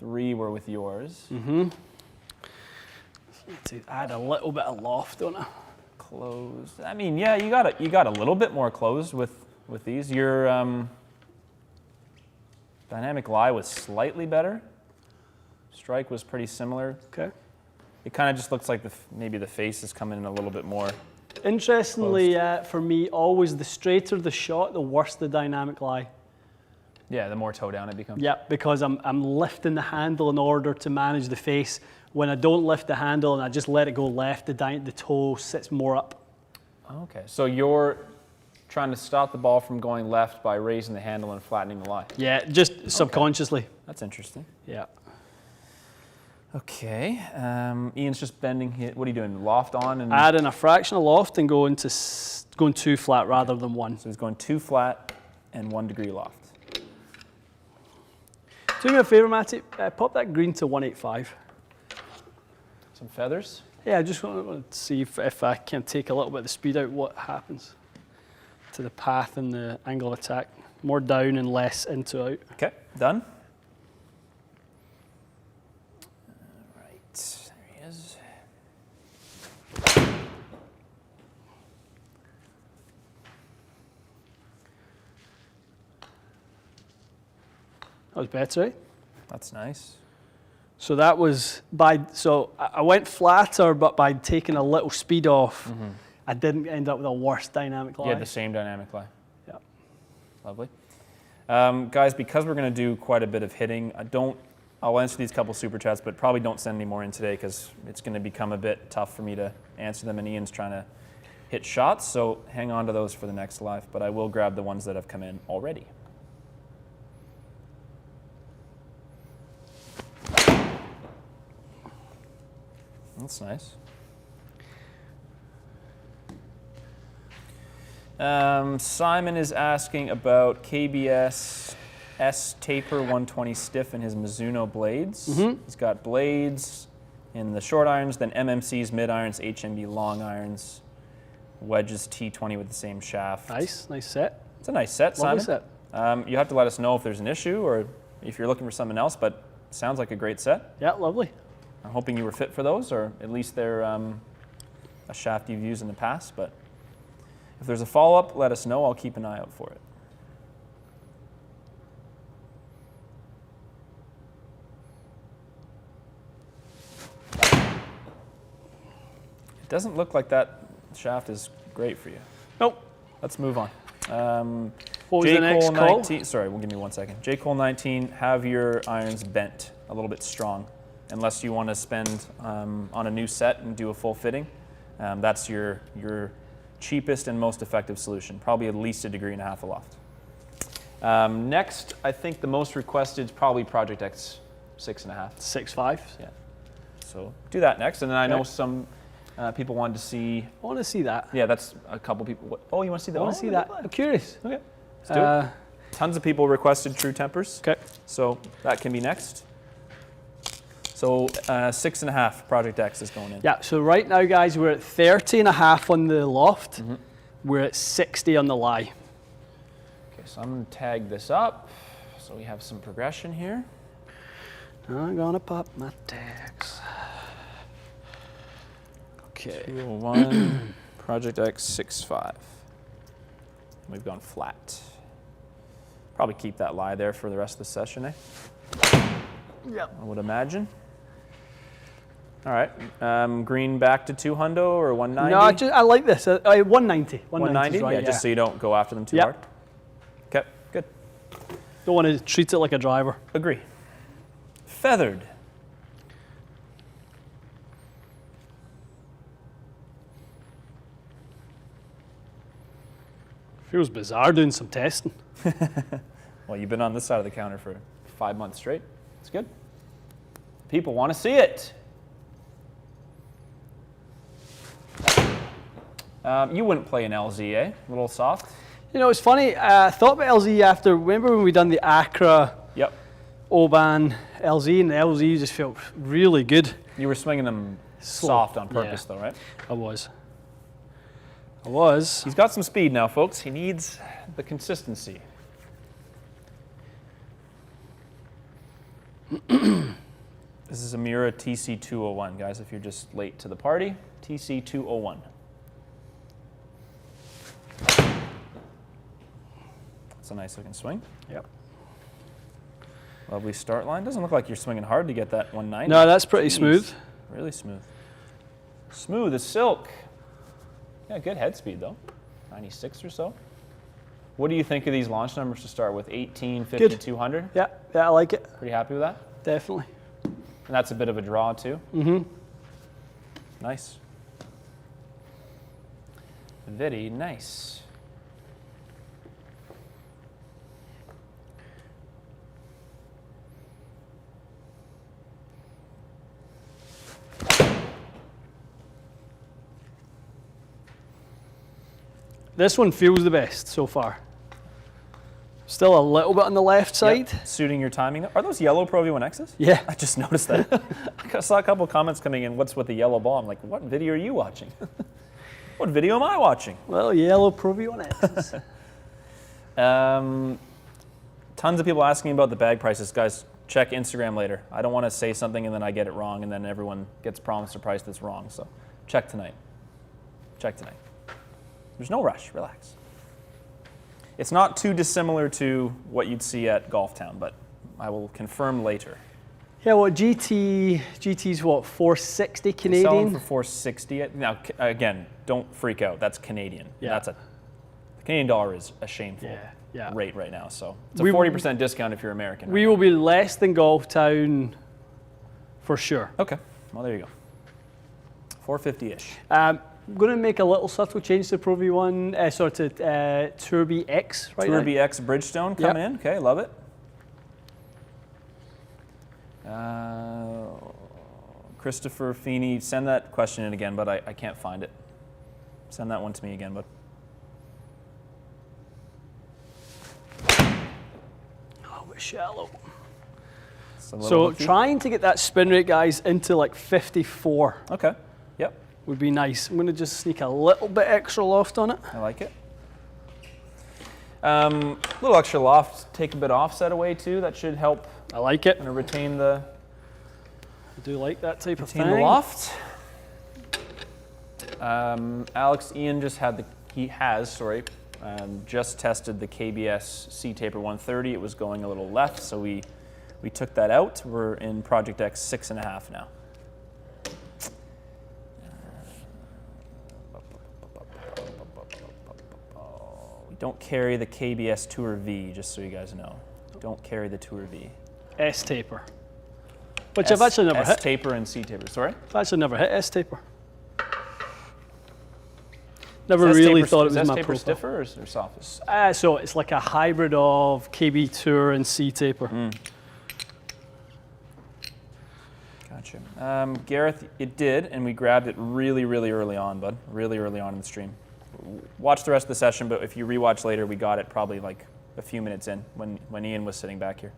3 were with yours. Mm-hmm. To add a little bit of loft, don't I? Closed. I mean, yeah, you got a little bit more closed with these. Your dynamic lie was slightly better. Strike was pretty similar. Okay. It kind of just looks like maybe the face is coming in a little bit more. Interestingly, for me, always the straighter the shot, the worse the dynamic lie. Yeah, the more toe down it becomes. Yeah, because I'm lifting the handle in order to manage the face. When I don't lift the handle and I just let it go left, the toe sits more up. Okay, so you're trying to stop the ball from going left by raising the handle and flattening the lie. Yeah, just subconsciously. That's interesting. Yeah. Okay, Ian's just bending it. What are you doing? Loft on and Add in a fraction of loft and going 2 flat rather than 1. So he's going 2 flat and 1 degree loft. Do me a favor, Matty. Pop that green to 185. Some feathers. Yeah, I just want to see if I can take a little bit of the speed out, what happens. to the path and the angle of attack. More down and less into out. Okay, done. All right, there he is. That was better, right? That's nice. So that was so I went flatter, but by taking a little speed off, I didn't end up with a worse dynamic lie. You had the same dynamic lie. Yeah. Lovely. Guys, because we're going to do quite a bit of hitting, I'll answer these couple super chats, but probably don't send any more in today because it's going to become a bit tough for me to answer them, and Ian's trying to hit shots, so hang on to those for the next live, but I will grab the ones that have come in already. That's nice. Simon is asking about KBS C-Taper 120 stiff and his Mizuno blades. He's got blades in the short irons, then MMCs, mid irons, HMB long irons, wedges T20 with the same shaft. Nice set. It's a nice set, Simon. Lovely set. You have to let us know if there's an issue or if you're looking for something else, but it sounds like a great set. Yeah, lovely. I'm hoping you were fit for those, or at least they're a shaft you've used in the past. But if there's a follow-up, let us know. I'll keep an eye out for it. It doesn't look like that shaft is great for you. Nope. Let's move on. What was the next call? 19, sorry, give me 1 second. J. Cole 19, have your irons bent a little bit strong. Unless you want to spend on a new set and do a full fitting. That's your cheapest and most effective solution, probably at least 1.5 degrees of loft. Next, I think the most requested is probably Project X 6.5. 6.5. Yeah. So do that next, and then I know some people wanted to see. I want to see that. Yeah, that's a couple people. Oh, you want to see that? I want to see that. I'm curious. Okay, let's do it. Tons of people requested True Tempers. Okay. So that can be next. So 6.5 Project X is going in. Yeah, so right now, guys, we're at 30.5 on the loft. We're at 60 on the lie. Okay, so I'm going to tag this up so we have some progression here. I'm going to pop my tags. Okay. 201, Project X 6.5. We've gone flat. Probably keep that lie there for the rest of the session, eh? Yep. I would imagine. All right, green back to 200 or 190? No, I like this. 190. 190, right, yeah, just so you don't go after them too hard. Okay, good. Don't want to treat it like a driver. Agree. Feathered. Feels bizarre doing some testing. Well, you've been on this side of the counter for 5 months straight. It's good. People want to see it. You wouldn't play an LZ, eh? A little soft? You know, it's funny. I thought about LZ after, remember when we done the Accra, Oban LZ, and the LZ just felt really good. You were swinging them soft on purpose, though, right? I was. He's got some speed now, folks. He needs the consistency. This is a Miura TC201, guys, if you're just late to the party. TC201. That's a nice looking swing. Yep. Lovely start line. Doesn't look like you're swinging hard to get that 190. No, that's pretty smooth. Really smooth. Smooth as silk. Yeah, good head speed though. 96 or so. What do you think of these launch numbers to start with? 18, 50, Good. 200? Yeah, I like it. Pretty happy with that? Definitely. And that's a bit of a draw too? Mm-hmm. Nice. Very nice. This one feels the best so far. Still a little bit on the left side. Yep. Suiting your timing. Are those yellow Pro V1Xs? Yeah. I just noticed that. I saw a couple comments coming in, what's with the yellow ball? I'm like, what video are you watching? What video am I watching? Well, yellow Pro V1X. Tons of people asking about the bag prices. Guys, check Instagram later. I don't want to say something and then I get it wrong and then everyone gets promised a price that's wrong. So check tonight. Check tonight. There's no rush. Relax. It's not too dissimilar to what you'd see at Golf Town, but I will confirm later. Yeah, well, GT's what, 460 Canadian? Sell them for 460. Now, again, don't freak out. That's Canadian. Yeah. The Canadian dollar is a shameful Yeah. rate right now. So it's a 40% discount if you're American. We will be less than Golf Town for sure. Okay. Well, there you go. 450-ish. I'm going to make a little subtle change to Pro V1, to Tour BX right now. Tour BX Bridgestone coming in. Okay, love it. Christopher Feeney, send that question in again, but I can't find it. Send that one to me again, bud. Oh, it's shallow. So trying to get that spin rate, guys, into like 54 okay. Yep. would be nice. I'm going to just sneak a little bit extra loft on it. I like it. Little extra loft, take a bit of offset away too. That should help. I like it. Kind of retain the. I do like that type of thing. Retain the loft. Alex Ian just just tested the KBS C-Taper 130. It was going a little left, so we took that out. We're in Project X 6.5 now. We don't carry the KBS Tour V, just so you guys know. Don't carry the Tour V. S-Taper. Which I've actually never hit. S-Taper and C-Taper, sorry? I've actually never hit S-Taper. Never really thought it was my S-Taper profile. stiffer or softest? So it's like a hybrid of KB Tour and C-Taper. Gotcha. Gareth, it did, and we grabbed it really, really early on, bud. Really early on in the stream. Watch the rest of the session, but if you rewatch later, we got it probably like a few minutes in when Ian was sitting back here.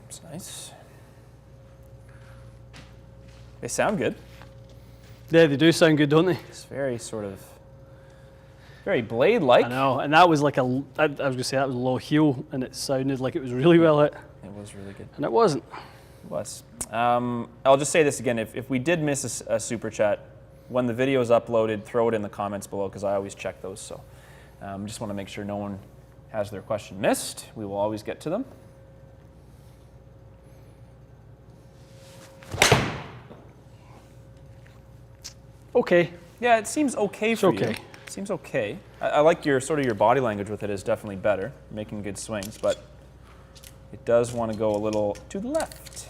That's nice. They sound good. Yeah, they do sound good, don't they? It's very very blade-like. I know, and that was like I was going to say that was a low heel, and it sounded like it was really well hit. It was really good. And it wasn't. It was. I'll just say this again. If we did miss a super chat, when the video is uploaded, throw it in the comments below because I always check those. So just want to make sure no one has their question missed. We will always get to them. Okay. Yeah, it seems okay for you. Okay. It seems okay. I like your your body language with it is definitely better, making good swings, but it does want to go a little to the left.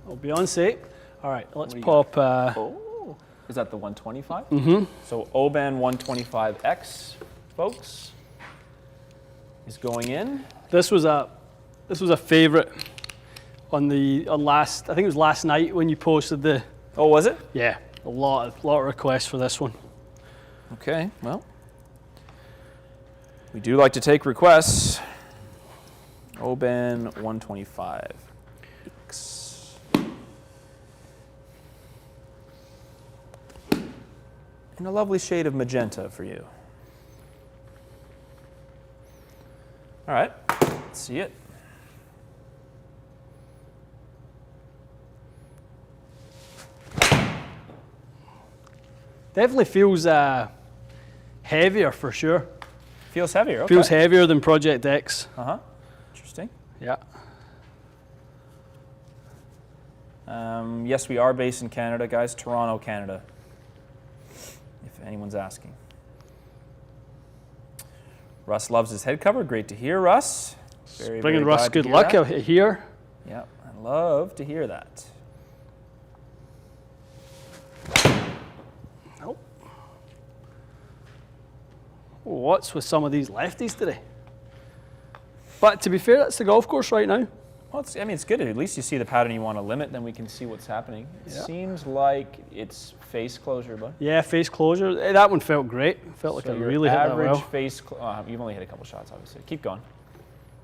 I'll be on safe. All right, let's do you pop. Oh, is that the 125? Mm-hmm. So Oban 125X, folks, is going in. This was a favorite on last. I think it was last night when you posted the. Oh, was it? Yeah, a lot of requests for this one. Okay, well, we do like to take requests. Oban 125. And a lovely shade of magenta for you. All right, let's see it. Definitely feels heavier for sure. Feels heavier, okay. Feels heavier than Project X. Uh-huh, interesting. Yeah. Yes, we are based in Canada, guys. Toronto, Canada, if anyone's asking. Russ loves his head cover. Great to hear, Russ. Bringing Russ good luck out here. Yep, I love to hear that. Nope. What's with some of these lefties today? But to be fair, that's the golf course right now. Well, it's good. At least you see the pattern you want to limit, then we can see what's happening. It seems like it's face closure, bud. Yeah, face closure. That one felt great. Felt like I really hit that well. Average face. You've only hit a couple shots, obviously. Keep going.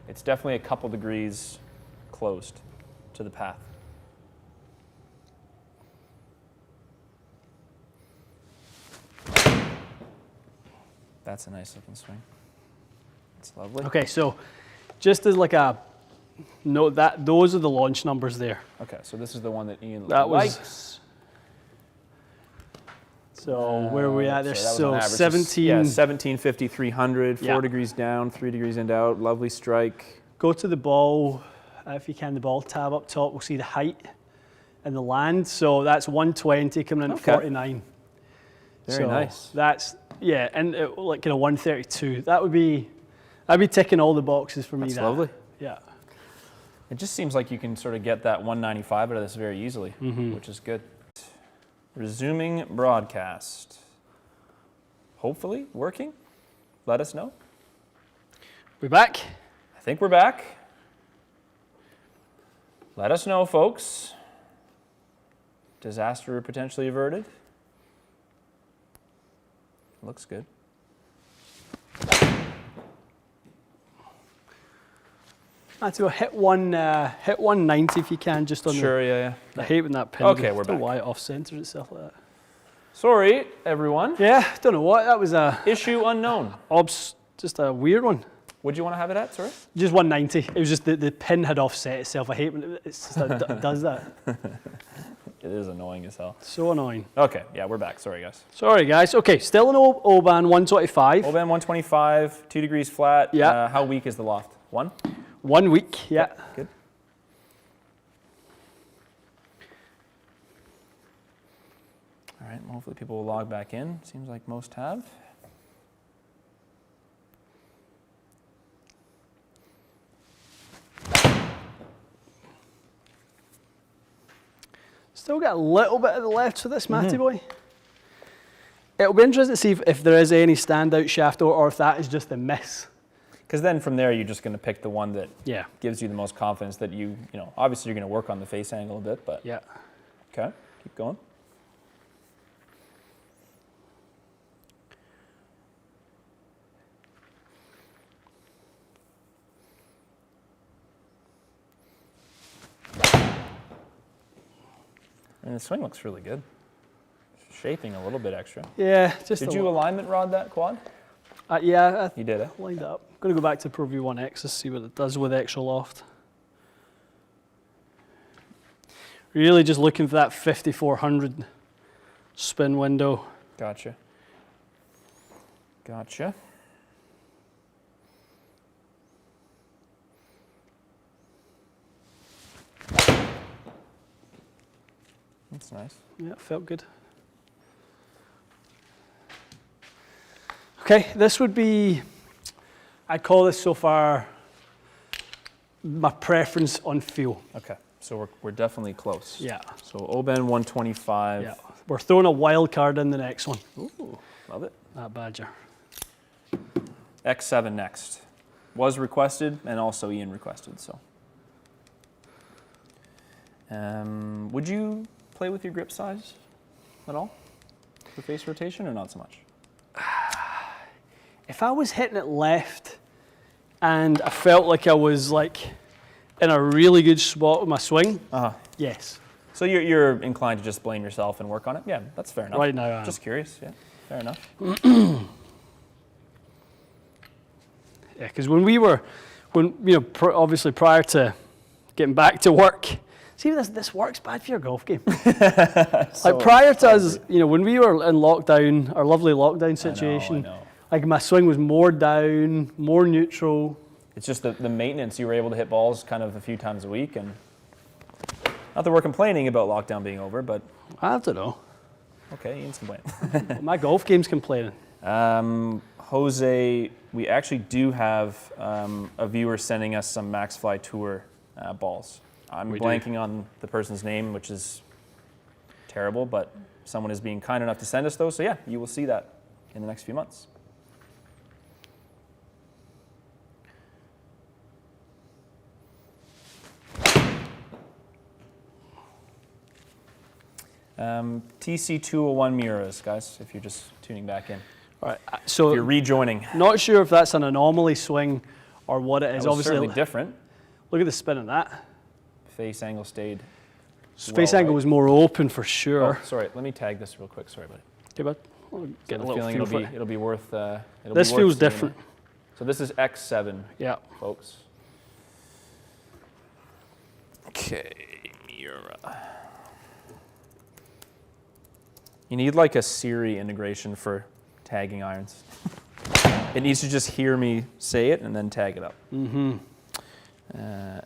It's definitely a couple degrees closed to the path. That's a nice looking swing. It's lovely. Okay, so just as like a note, that those are the launch numbers there. Okay, so this is the one that Ian That was- likes. So where are we at there? that was So on average. 17. Yeah, 1750, 300, 4 Yeah. degrees down, 3 degrees in out. Lovely strike. Go to the ball, if you can, the ball tab up top. We'll see the height and the land. So that's 120 coming in at Okay. 49. Very So nice. That's, yeah, and like kind of 132. That'd be ticking all the boxes for me. That's that. lovely. Yeah. It just seems like you can sort of get that 195 out of this very easily, which is good. Resuming broadcast. Hopefully working. Let us know. We back? I think we're back. Let us know, folks. Disaster potentially averted. Looks good. Matthew, hit 190 if you can, just on Sure, yeah. the. I hate when that pin. Okay, we're I don't know back. why it off-centers itself like that. Sorry, everyone. Yeah, don't know what that was. Issue unknown. Just a weird one. What'd you want to have it at, sorry? Just 190. It was just the pin had offset itself. I hate when it's just it does that. It is annoying as hell. So annoying. Okay, yeah, we're back. Sorry, guys. Sorry, guys. Okay, still an Oban 125. Oban 125, 2 degrees flat. Yeah. How weak is the loft? 1? 1 week. Yeah. Good. All right, well, hopefully people will log back in. Seems like most have. Still got a little bit of the left for this, Matty boy. It'll be interesting to see if there is any standout shaft or if that is just a miss. Because then from there, you're just going to pick the one that Yeah. gives you the most confidence that you know, obviously you're going to work on the face angle a bit, but Yeah. okay, keep going. And the swing looks really good. Shaping a little bit extra. Yeah. Just Did a you little- alignment rod that quad? Yeah. You did, eh? I lined it up. I'm going to go back to Pro V1X to see what it does with extra loft. Really just looking for that 5400 spin window. Gotcha. Gotcha. That's nice. Yeah, it felt good. Okay, this would be, I'd call this so far my preference on feel. Okay, so we're definitely close. Yeah. So Oban 125. Yeah. We're throwing a wild card in the next one. Ooh, love it. That Badger. X7 next. Was requested and also Ian requested, so. Would you play with your grip size at all for face rotation or not so much? If I was hitting it left and I felt like I was like in a really good spot with my swing, yes. So you're inclined to just blame yourself and work on it? Yeah, that's fair enough. Right now I am. Just curious, yeah, fair enough. Yeah, because obviously prior to getting back to work, see this works bad for your golf game. Like prior to us, when we were in lockdown, our lovely lockdown situation, I know. like my swing was more down, more neutral. It's just the maintenance. You were able to hit balls kind of a few times a week, and not that we're complaining about lockdown being over, but I don't know. okay, Ian's complaining. My golf game's complaining. Jose, we actually do have a viewer sending us some Max Fly Tour balls. I'm We do. blanking on the person's name, which is terrible, but someone is being kind enough to send us those. So yeah, you will see that in the next few months. TC201 Miuras, guys, if you're just tuning back in. All right, If so you're rejoining. not sure if that's an anomaly swing or what it is. That was Obviously, certainly different. look at the spin of that. face angle stayed. Space well, angle right? was more open for sure. Oh, sorry. Let me tag this real quick. Sorry, buddy. Okay, bud. I'll get a The little feeling feel for it. it'll be worth. This be worth feels seeing different. it. So this is X7, Yeah. folks. Okay, Miura. You need like a Siri integration for tagging irons. It needs to just hear me say it and then tag it up. Mm-hmm.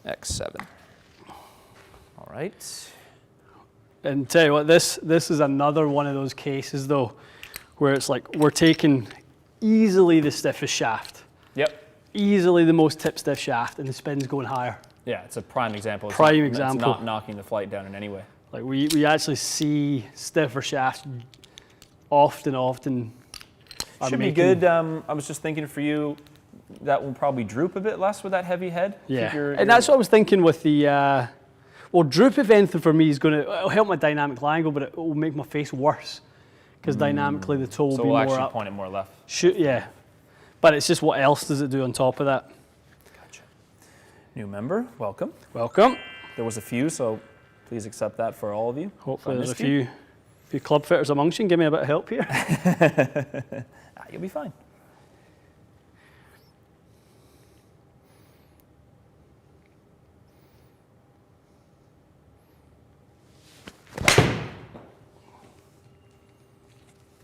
X7. All right. And tell you what, this is another one of those cases though, where it's like we're taking easily the stiffest shaft, Yep. easily the most tip stiff shaft, and the spin's going higher. Yeah, it's a prime example. Example. It's not knocking the flight down in any way. Like we actually see stiffer shafts often. Should be good. I was just thinking for you, that will probably droop a bit less with that heavy head. Yeah, Keep and that's what I was thinking with the. Well, droop if anything for me is going to it'll help my dynamic line angle, but it will make my face worse because dynamically the toe will so be we'll more actually up. point it more left. Yeah, but it's just what else does it do on top of that? Gotcha. New member, welcome. Welcome. There was a few, so please accept that for all of you. Hopefully I there's a missed you. few club fitters amongst you and give me a bit of help here. You'll be fine.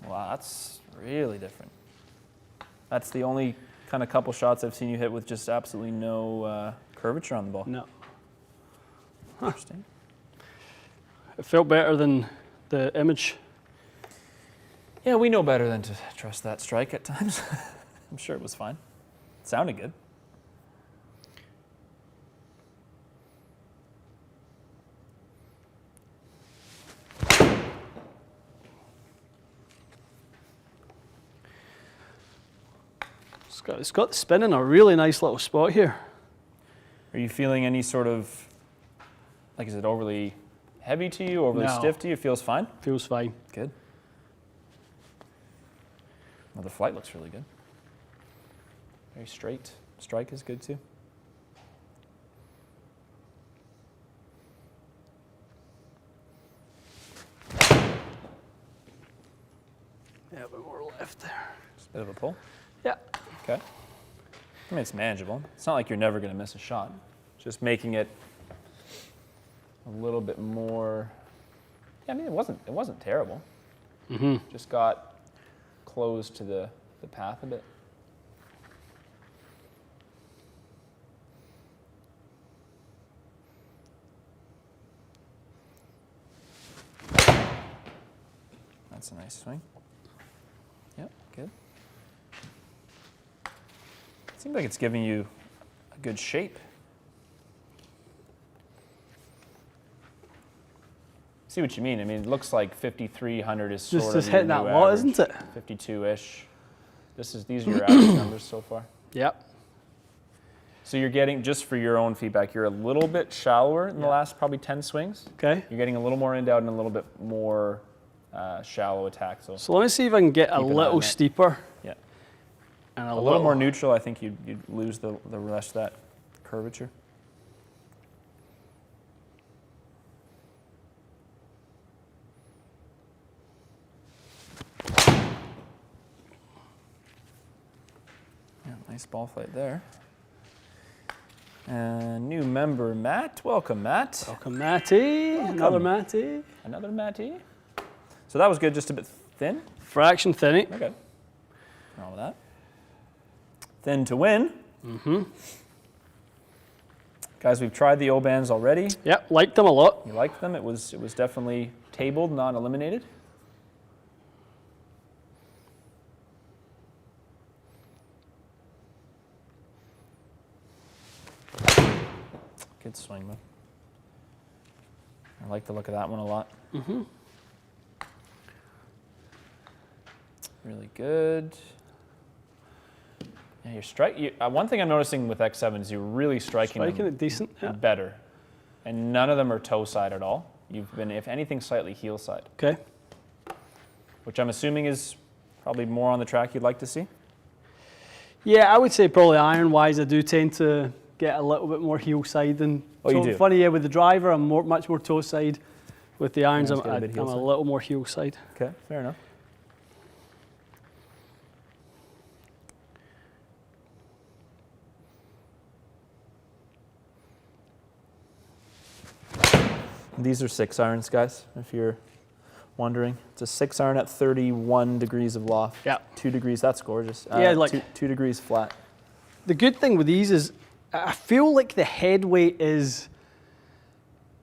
Wow, that's really different. That's the only kind of couple shots I've seen you hit with just absolutely no curvature on the ball. No, Interesting. it felt better than the image. Yeah, we know better than to trust that strike at times. I'm sure it was fine. It sounded good. It's got the spin in a really nice little spot here. Are you feeling any sort of, like, is it overly heavy to you, overly No. stiff to you? It feels fine? Feels fine. Good. Well, the flight looks really good. Very straight. Strike is good too. Yeah, a bit more left there. Just a bit of a pull. Yeah. Okay. I mean, it's manageable. It's not like you're never going to miss a shot. Just making it a little bit more. Yeah, I mean, it wasn't terrible. Mm-hmm. Just got close to the path a bit. That's a nice swing. Yep, good. Seems like it's giving you a good shape. See what you mean. I mean, it looks like 5,300 is sort of Just your hitting that new lot, average. isn't it? 52-ish. These are your average numbers so far. Yep. So you're getting, just for your own feedback, you're a little bit shallower in the last probably 10 swings. Okay. You're getting a little more end out and a little bit more shallow attack. So So let me see if I can get a Keep an eye on little that. steeper. yeah, And a little more neutral. I think you'd lose the rest of that curvature. Yeah, nice ball flight there. New member, Matt. Welcome, Matt. Welcome, Matty. Another Matty. Another Matty. So that was good, just a bit thin. Fraction thinny. Okay. Nothing wrong with that. Thin to win. Mm-hmm. Guys, we've tried the Obans already. Yep, liked them a lot. You liked them. It was definitely tabled, not eliminated. Good swing, though. I like the look of that one a lot. Mm-hmm. Really good. Yeah, your strike. One thing I'm noticing with X7 is you're really striking Striking them it decent. Yeah. better, and none of them are toe side at all. You've been, if anything, slightly heel side, Okay. which I'm assuming is probably more on the track you'd like to see. Yeah, I would say probably iron-wise, I do tend to get a little bit more heel side than. Oh, you do? Funny, yeah. With the driver, I'm much more toe side. With the irons, Yeah, I'm let's get a bit heel a side. little more heel side. Okay, fair enough. These are 6 irons, guys, if you're wondering. It's a 6 iron at 31 degrees of loft. Yeah. 2 degrees, that's gorgeous. Yeah, like- 2 degrees flat. The good thing with these is, I feel like the head weight is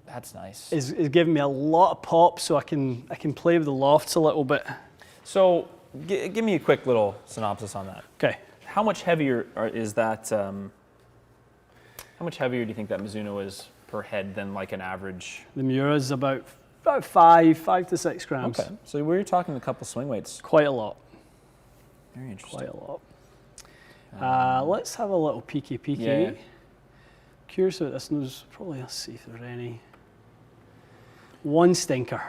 That's nice. giving me a lot of pop, so I can play with the lofts a little bit. So, give me a quick little synopsis on that. Okay. How much heavier is that? How much heavier do you think that Mizuno is per head than like an average? The Miura is about 5 to 6 grams. Okay, so we're talking a couple swing weights. Quite a lot. Very interesting. Quite a lot. Let's have a little peeky. Yeah. Curious about this. There's probably, let's see if there's any. One stinker.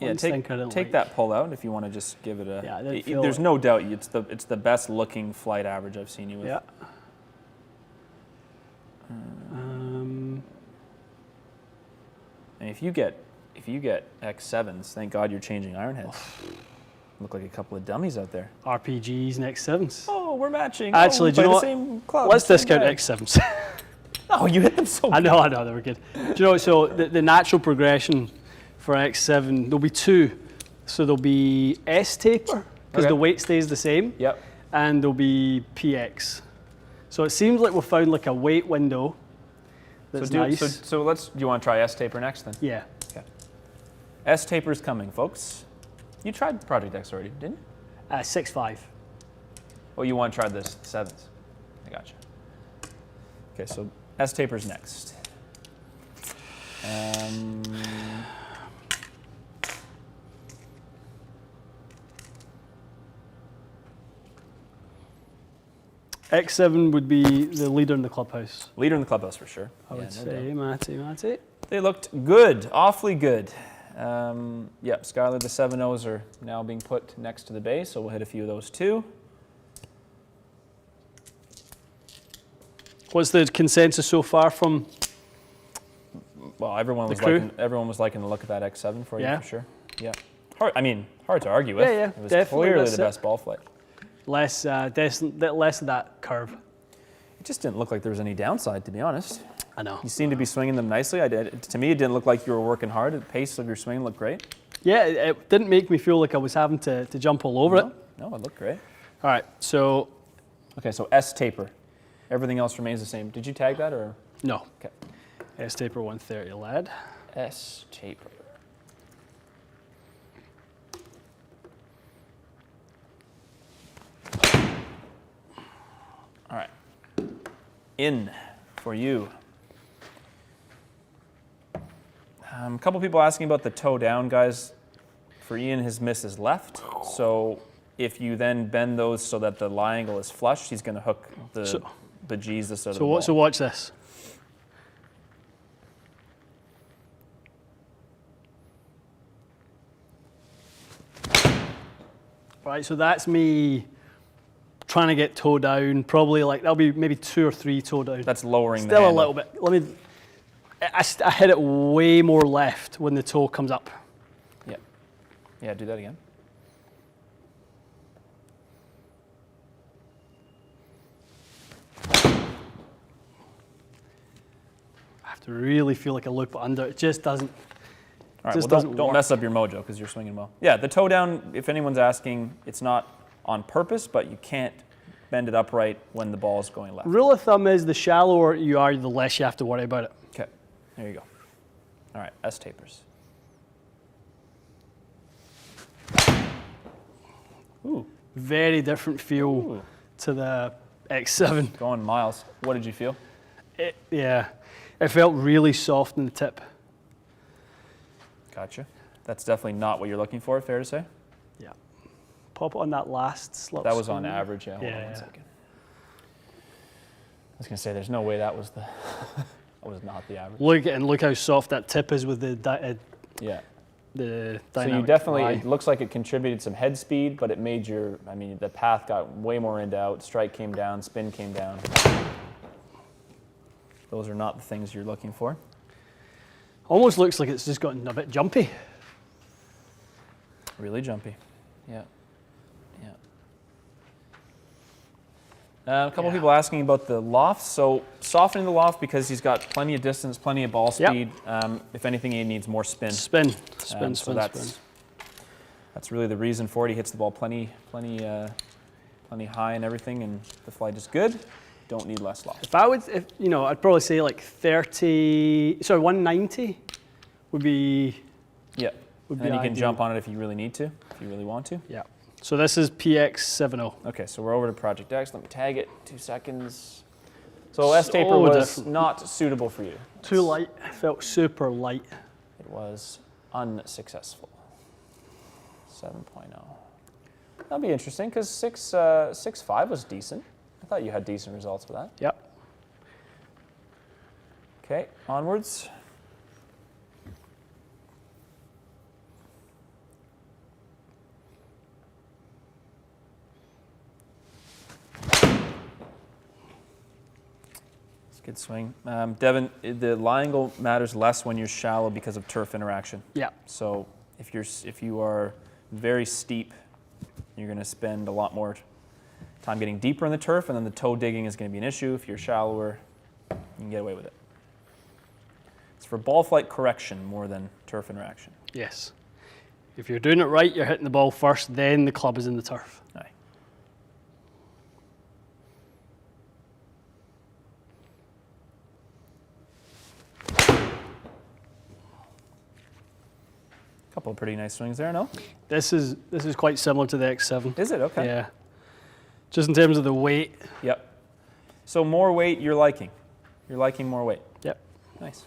Yeah, One stinker I take didn't take like. that pull out if you want to just give it a. Yeah, I didn't feel there's it. no doubt it's the best looking flight average I've seen you with. Yeah. And if you get X7s, thank God you're changing iron heads. Look like a couple of dummies out there. RPGs next 7s. Oh, we're matching. Actually, we do you play know the what? same club, Let's same discount guy. X7s. Oh, you hit them so I good. know, they were good. Do you know, so the natural progression for X7, there'll be 2. So there'll be S-Taper, because Okay. the weight stays the same, Yep. and there'll be PX. So it seems like we've found like a weight window that's nice. So do you want to try S-Taper next then? Yeah. Okay. S-Taper's coming, folks. You tried Project X already, didn't you? 6.5. Oh, you want to try this 7s? I gotcha. Okay, so S-Taper's next. X7 would be the leader in the clubhouse. Leader in the clubhouse for sure. I Yeah, would no say, doubt. Matty. They looked good, awfully good. Yep, Skylar, the 7.0s are now being put next to the base, so we'll hit a few of those too. What's the consensus so far from? Well, everyone was crew? liking the look of that X7 for you, Yeah. for sure. Yeah. Hard to argue with. Yeah, yeah, It was definitely, clearly that's the it. best ball flight. Less of that curve. It just didn't look like there was any downside, to be honest. I know. You seemed to be swinging them nicely. To me, it didn't look like you were working hard. The pace of your swing looked great. Yeah, it didn't make me feel like I was having to jump all over it. No, it looked great. All right, so Okay, so S-Taper. Everything else remains the same. Did you tag that or? no. Okay. S-Taper 130 lead. S-Taper. All right. In for you. A couple people asking about the toe down, guys. For Ian, his miss is left. So if you then bend those so that the lie angle is flush, he's going to hook the G's this out of the ball. So watch this. Right, so that's me trying to get toe down. Probably like that'll be maybe 2 or 3 toe down. That's lowering the Still a handle. little bit. I hit it way more left when the toe comes up. Yeah. Yeah, do that again. I have to really feel like a loop under. It just doesn't. All right, Just well, doesn't don't work. mess up your mojo because you're swinging well. Yeah, the toe down, if anyone's asking, it's not on purpose, but you can't bend it upright when the ball is going left. Rule of thumb is the shallower you are, the less you have to worry about it. Okay, there you go. All right, S-Tapers. Ooh, Very different feel Ooh. to the X7. Going miles. What did you feel? It felt really soft in the tip. Gotcha. That's definitely not what you're looking for, fair to say? Yeah. Pop it on that last slip. That was on swing. average, yeah. Hold on Yeah. one second. I was going to say, there's no way that was that was not the average. Look how soft that tip is with the Yeah. the So dynamic you definitely, lie. it looks like it contributed some head speed, but it made the path got way more into out, strike came down, spin came down. those are not the things you're looking for. Almost looks like it's just gotten a bit jumpy. Really jumpy. Yeah. A couple people asking about the loft. So softening the loft because he's got plenty of distance, plenty of ball speed. If anything, he needs more spin. Spin. So that's really the reason for it. He hits the ball plenty high and everything, and the flight is good. Don't need less loft. If I'd probably say like 190 would be. Yeah. And then you can jump on it if you really need to, if you really want to. Yeah. So this is PX70. Okay, so we're over to Project X. Let me tag it. 2 seconds. So S-Taper was different. not suitable for you. Too light. Felt super light. It was unsuccessful. 7.0. That'll be interesting because 6.5 was decent. I thought you had decent results with that. Yep. Okay, onwards. Good swing. Devin, the lie angle matters less when you're shallow because of turf interaction. Yeah. So if you are very steep, you're going to spend a lot more time getting deeper in the turf, and then the toe digging is going to be an issue. If you're shallower, you can get away with it. It's for ball flight correction more than turf interaction. Yes. If you're doing it right, you're hitting the ball first, then the club is in the turf. Aye. Couple of pretty nice swings there, no? This is quite similar to the X7. Is it? Okay. Yeah. Just in terms of the weight. Yep. So more weight you're liking. You're liking more weight. Yep. Nice.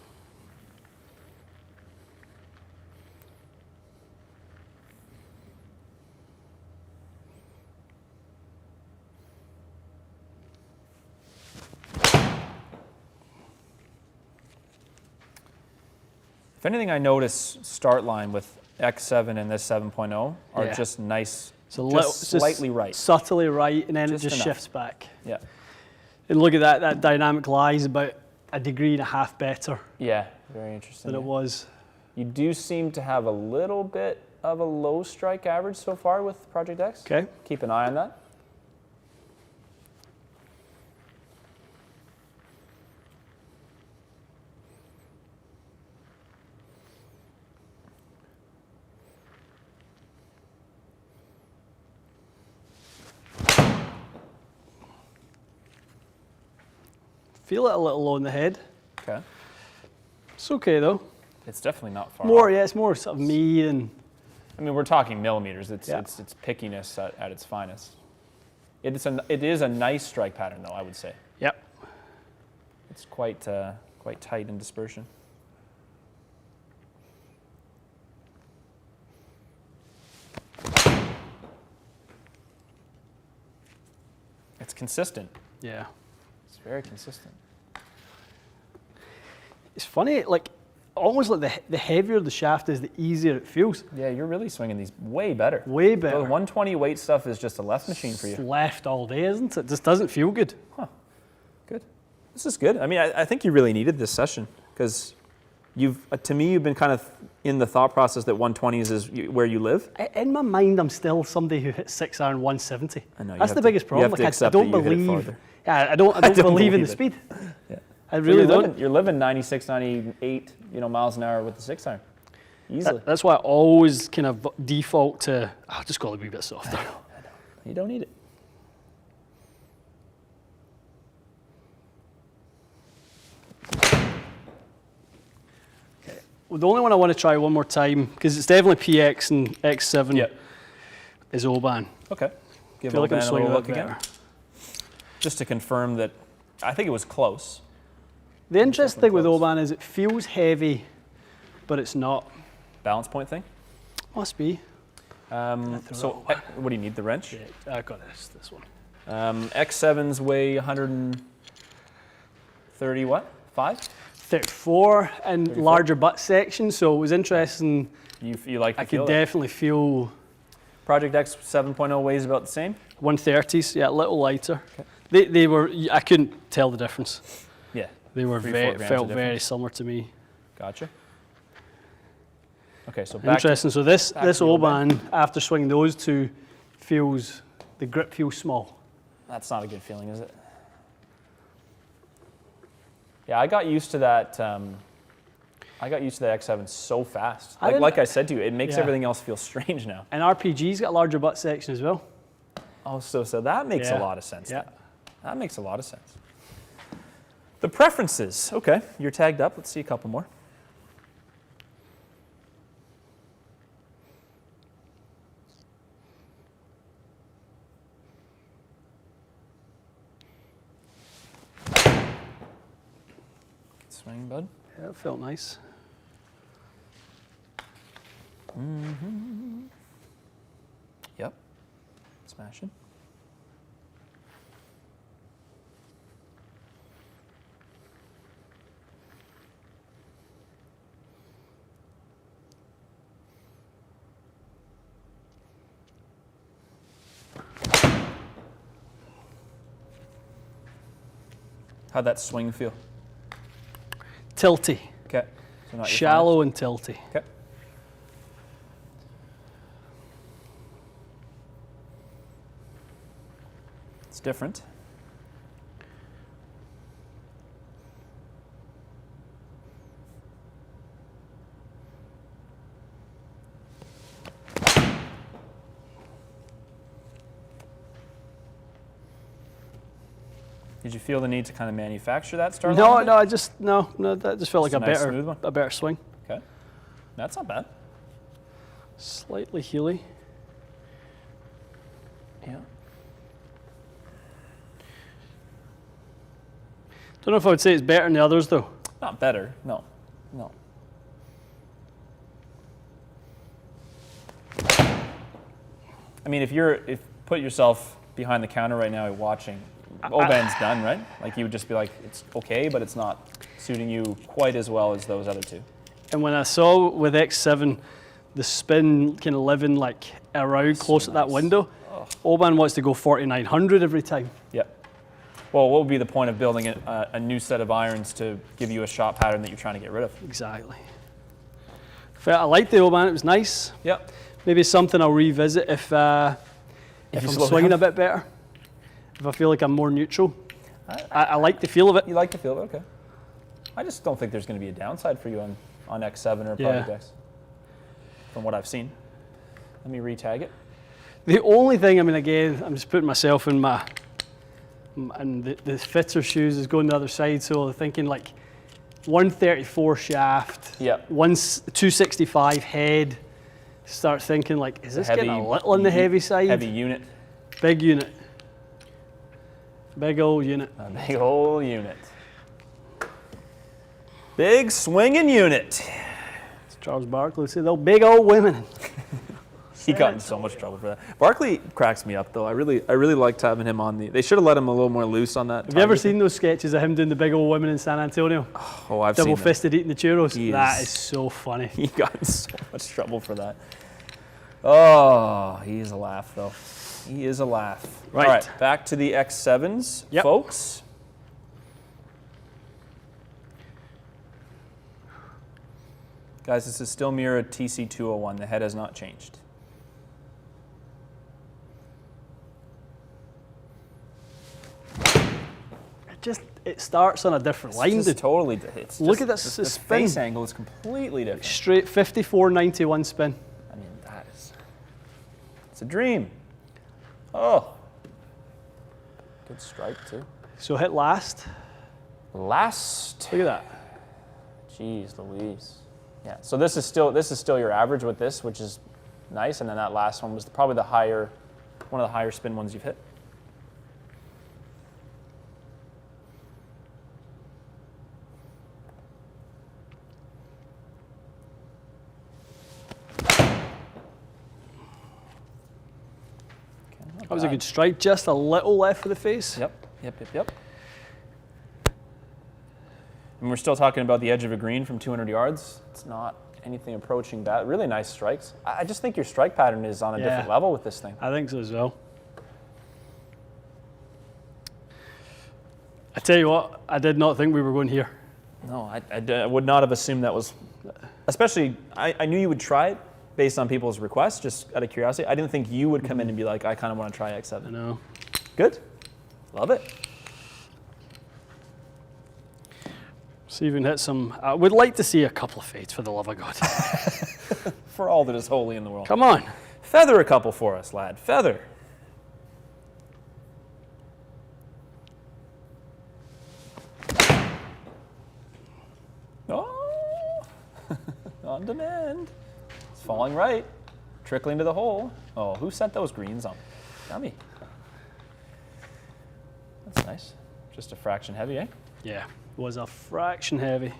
If anything, I notice start line with X7 and this 7.0 are just nice, just slightly right. Subtly right, and then it just enough. shifts back. Yeah. And look at that dynamic lie is about 1.5 degrees better Yeah, very interesting. than it was. You do seem to have a little bit of a low strike average so far with Project X. Okay. Keep an eye on that. Feel it a little low in the head. Okay. It's okay though. It's definitely not far More, off. yeah, it's more sort of me and. I mean, we're talking millimeters. It's Yeah. it's pickiness at its finest. It is a nice strike pattern, though, I would say. Yep. It's quite tight in dispersion. It's consistent. Yeah. It's very consistent. It's funny, like almost like the heavier the shaft is, the easier it feels. Yeah, you're really swinging these way better. Way The better. 120 weight stuff is just a left machine for you. It's left all day, isn't it? Just doesn't feel good. Huh. Good. This is good. I mean, I think you really needed this session because to me, you've been kind of in the thought process that 120s is where you live. In my mind, I'm still somebody who hits 6 iron 170. I know. That's the biggest problem. You have to I accept don't that you hit it believe. farther. Yeah, I don't believe in the it. speed. Yeah. I really don't. You're living 96, 98, miles an hour with the 6 iron. Easily. That's why I always kind of default to, I'll just go a wee bit softer. I know. You don't need it. Well, the only one I want to try one more time, because it's definitely PX and X7, Yeah. is Oban. Okay. Give Feel like I'm Oban a swinging little a look bit again. better. Just to confirm that, I think it was close. The interesting thing with close. Oban is it feels heavy, but it's not. Balance point thing. Must be. So, what do you need, the wrench? Yeah, I got this one. X7s weigh 130 what? 5? 34 and 34? larger butt section, so it was interesting. You like the I feel could of it? definitely feel Project X 7.0 weighs about the same? 130s, yeah, a little lighter. Okay. They were, I couldn't tell the difference. Yeah. They were 3-4 grams felt of very difference. similar to me. Gotcha. Okay, so back Interesting. So this back to the Oban, after swinging those two, the grip feels small. That's not a good feeling, is it? Yeah, I got used to that. I got used to the X7 so fast. Like I said to you, it makes everything else feel strange now. And RPG's got a larger butt section as well. Oh, so that makes a lot of sense. Yeah. Then. That makes a lot of sense. The preferences. Okay, you're tagged up. Let's see a couple more. Swing, bud. Yeah, it felt nice. Yep. Smashing. How'd that swing feel? Tilty. Okay. So not your Shallow and tilty. finest. Okay. It's different. Did you feel the need to kind of manufacture that start? No, I just no, that just felt like Just a a nice smooth one? better swing. Okay. That's not bad. Slightly heely. Yeah. Don't know if I would say it's better than the others though. Not better. No. No. I mean, if put yourself behind the counter right now watching, Oban's done, right? Like you would just be like, it's okay, but it's not suiting you quite as well as those other two. And when I saw with X7, the spin kind of living like around close at that nice. window, Oban wants to go 4,900 every time. Yep. Well, what would be the point of building a new set of irons to give you a shot pattern that you're trying to get rid of? Exactly. I liked the Oban, it was nice. Yep. Maybe something I'll revisit if I'm slow swinging down. a bit better. If I feel like I'm more neutral. I like the feel of it. You like the feel of it? Okay. I just don't think there's going to be a downside for you on X7 or Project X, from what I've seen. Let me re-tag it. The only thing, I mean, again, I'm just putting myself in and the fitter shoes is going the other side, so I'm thinking like 134 shaft, Yep. 265 head. Start thinking like, is this Heavy, getting a little on the heavy side? Heavy unit. Big unit. Big old unit. A big old unit. Big swinging unit. As Charles Barkley said, they're big old women. He got in so much trouble for that. Barkley cracks me up though. I really liked having him on the. They should have let him a little more loose on that. Have you ever seen those sketches of him doing the big old women in San Antonio? Oh, I've seen Double them. fisted eating the churros. He That is- is so funny. He got in so much trouble for that. Oh, he is a laugh though. He is a laugh. Right. All right, back to the X7s, Yep. folks. Guys, this is still Miura TC201. The head has not changed. It starts on a different line. It's dude. totally. It's Look just- at this The spin. face angle is completely different. Straight 54.91 spin. I mean, it's a dream. Oh. Good strike, too. So hit last. Last. Look at that. Jeez Louise. Yeah, so this is still your average with this, which is nice, and then that last one was probably one of the higher spin ones you've hit. That was a good strike. Just a little left of the face. Yep. And we're still talking about the edge of a green from 200 yards. It's not anything approaching that. Really nice strikes. I just think your strike pattern is on a different level with this thing. I think so as well. I tell you what, I did not think we were going here. No, I would not have assumed that was, especially, I knew you would try it based on people's requests, just out of curiosity. I didn't think you would come in and be like, I kind of want to try X7. I know. Good. Love it. See if we can hit some. I would like to see a couple of fades, for the love of God. For all that is holy in the world. Come on. Feather a couple for us, lad. Feather. Oh, on demand. It's falling right. Trickling to the hole. Oh, who sent those greens on? Yummy. That's nice. Just a fraction heavy, eh? Yeah, was a fraction heavy.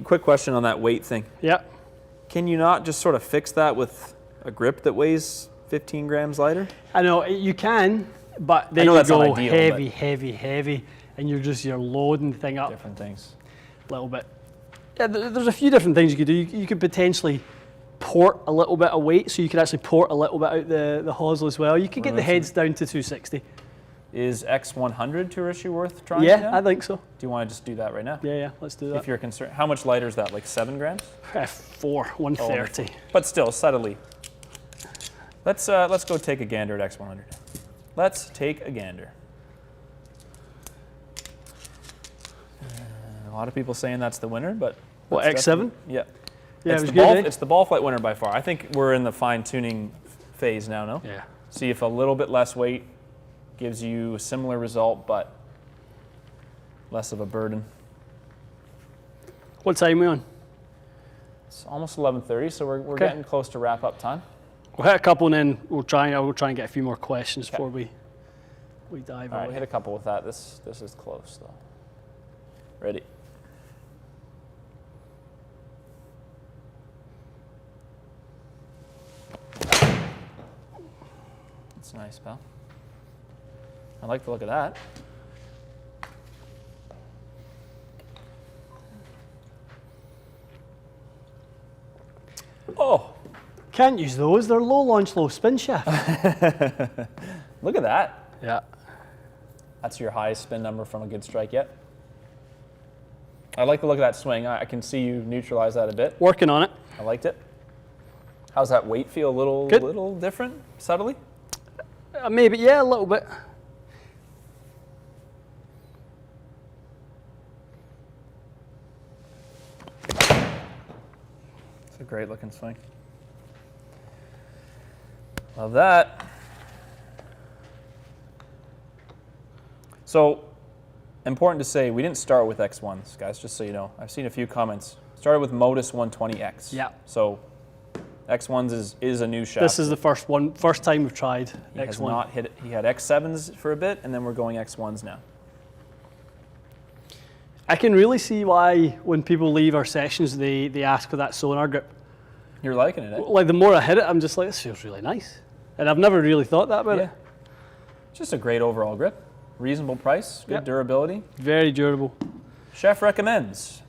Quick question on that weight thing. Yeah. Can you not just sort of fix that with a grip that weighs 15 grams lighter? I know, you can, but then I know you that's not go ideal, heavy, heavy, heavy, and you're loading the thing up Different things. a little bit. Yeah, there's a few different things you could do. You could potentially port a little bit of weight, so you could actually port a little bit out the hosel as well. You could get the heads down to 260. Is X100 tour issue worth trying? Yeah, now? I think so. Do you want to just do that right now? Yeah, let's do that. If you're concerned, how much lighter is that? Like 7 grams? 130. But still, subtly. Let's go take a gander at X100. Let's take a gander. A lot of people saying that's the winner, but What, that's X7? Yeah. Yeah, it's it was the good, ball. eh? It's the ball flight winner by far. I think we're in the fine tuning phase now. No. Yeah. See if a little bit less weight gives you a similar result, but less of a burden. What time are we on? It's almost 11:30, so we're Okay. getting close to wrap up time. We'll hit a couple and then we'll try and get a few more questions before we dive All right, away. hit a couple with that. This is close though. Ready. That's nice, pal. I like the look of that. Oh, Can't use those. They're low launch, low spin shaft. look at that. Yeah. That's your highest spin number from a good strike yet. I like the look of that swing. I can see you neutralize that a bit. Working on it. I liked it. How's that weight feel? Good. Little different, subtly? Maybe, yeah, a little bit. It's a great looking swing. Love that. So, important to say, we didn't start with X1s, guys, just so you know. I've seen a few comments. Started with Modus 120X. Yeah. So, X1s is a new shaft. This is the first time we've tried He has X1. not hit it. He had X7s for a bit, and then we're going X1s now. I can really see why when people leave our sessions, they ask for that sonar grip. You're liking it, eh? Like the more I hit it, I'm just like, this feels really nice. And I've never really thought that about it. Just a great overall grip. Reasonable price, good Yep. durability. Very durable. Chef recommends.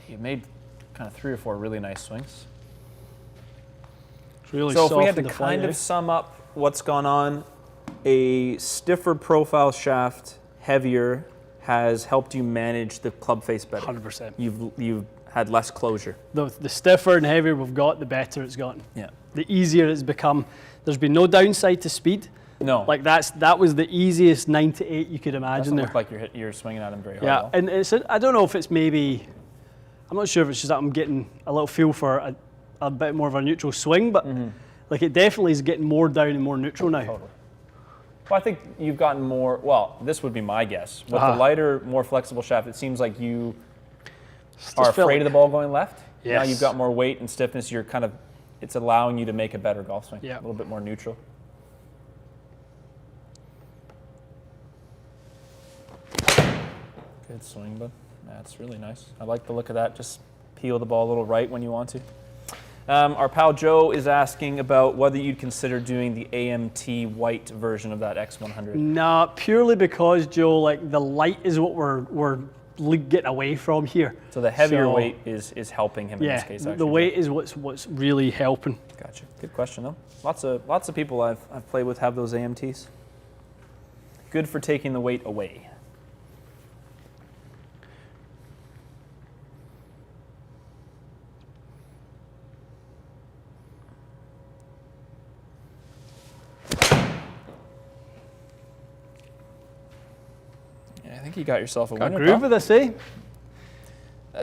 You made kind of 3 or 4 really nice swings. It's really So if we had to softened the flight, kind eh? of sum up what's gone on, a stiffer profile shaft, heavier, has helped you manage the club face better. 100%. You've had less closure. The stiffer and heavier we've got, the better it's gotten. Yeah. The easier it's become. There's been no downside to speed. No. Like that was the easiest 9 to 8 you could imagine doesn't there. look like you're swinging at him very hard. Yeah, at all. and I don't know if it's maybe, I'm not sure if it's just that I'm getting a little feel for a bit more of a neutral swing, but like it definitely is getting more down and more neutral now. Totally. Well, I think you've gotten more, well, this would be my guess. With the lighter, more flexible shaft, it seems like you are afraid of the ball going left. Now Yes. you've got more weight and stiffness. You're kind of, it's allowing you to make a better golf swing. Yeah. A little bit more neutral. Good swing, bud. That's really nice. I like the look of that. Just peel the ball a little right when you want to. Our pal Joe is asking about whether you'd consider doing the AMT white version of that X100. Nah, purely because, Joe, like the light is what we're getting away from here. So the heavier So, weight is helping him in this case. Actually, the weight is what's really helping. Gotcha. Good question though. Lots of people I've played with have those AMTs. Good for taking the weight away. I think you got yourself a winner. Groove with this, eh?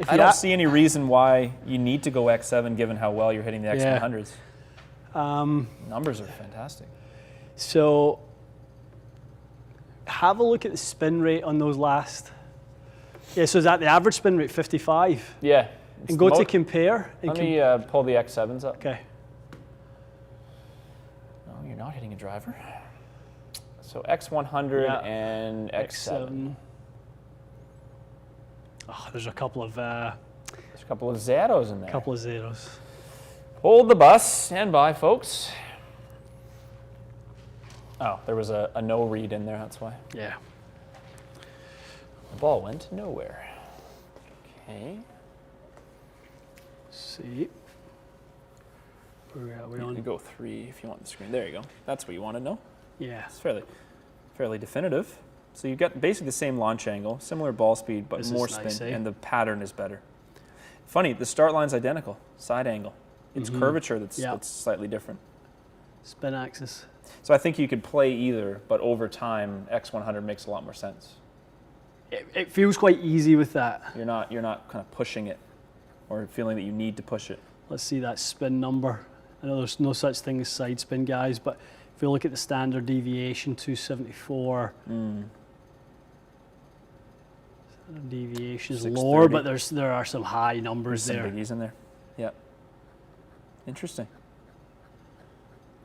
I don't see any reason why you need to go X7 given how well you're hitting the X100s. Numbers are fantastic. So have a look at the spin rate on those last. Yeah, so is that the average spin rate, 55? Yeah. And go to compare. Let me pull the X7s up. Okay. No, you're not hitting a driver. So X100 and X7. Oh, there's a couple of zeros in there. Couple of zeros. Hold the bus. Stand by, folks. Oh, there was a no read in there. That's why. Yeah. The ball went nowhere. Okay. See. Where are we You on? can go 3 if you want the screen. There you go. That's what you want to know. Yeah. It's fairly definitive. So you've got basically the same launch angle, similar ball speed, but more spin, nice, eh? and the pattern is better. Funny, the start line's identical, side angle. It's curvature that's slightly different. Spin axis. So I think you could play either, but over time, X100 makes a lot more sense. It feels quite easy with that. You're not kind of pushing it or feeling that you need to push it. Let's see that spin number. I know there's no such thing as side spin, guys, but if you look at the standard deviation, 274. Standard deviation is lower, but there are some high numbers There's there. some biggies in there. Yeah. Interesting.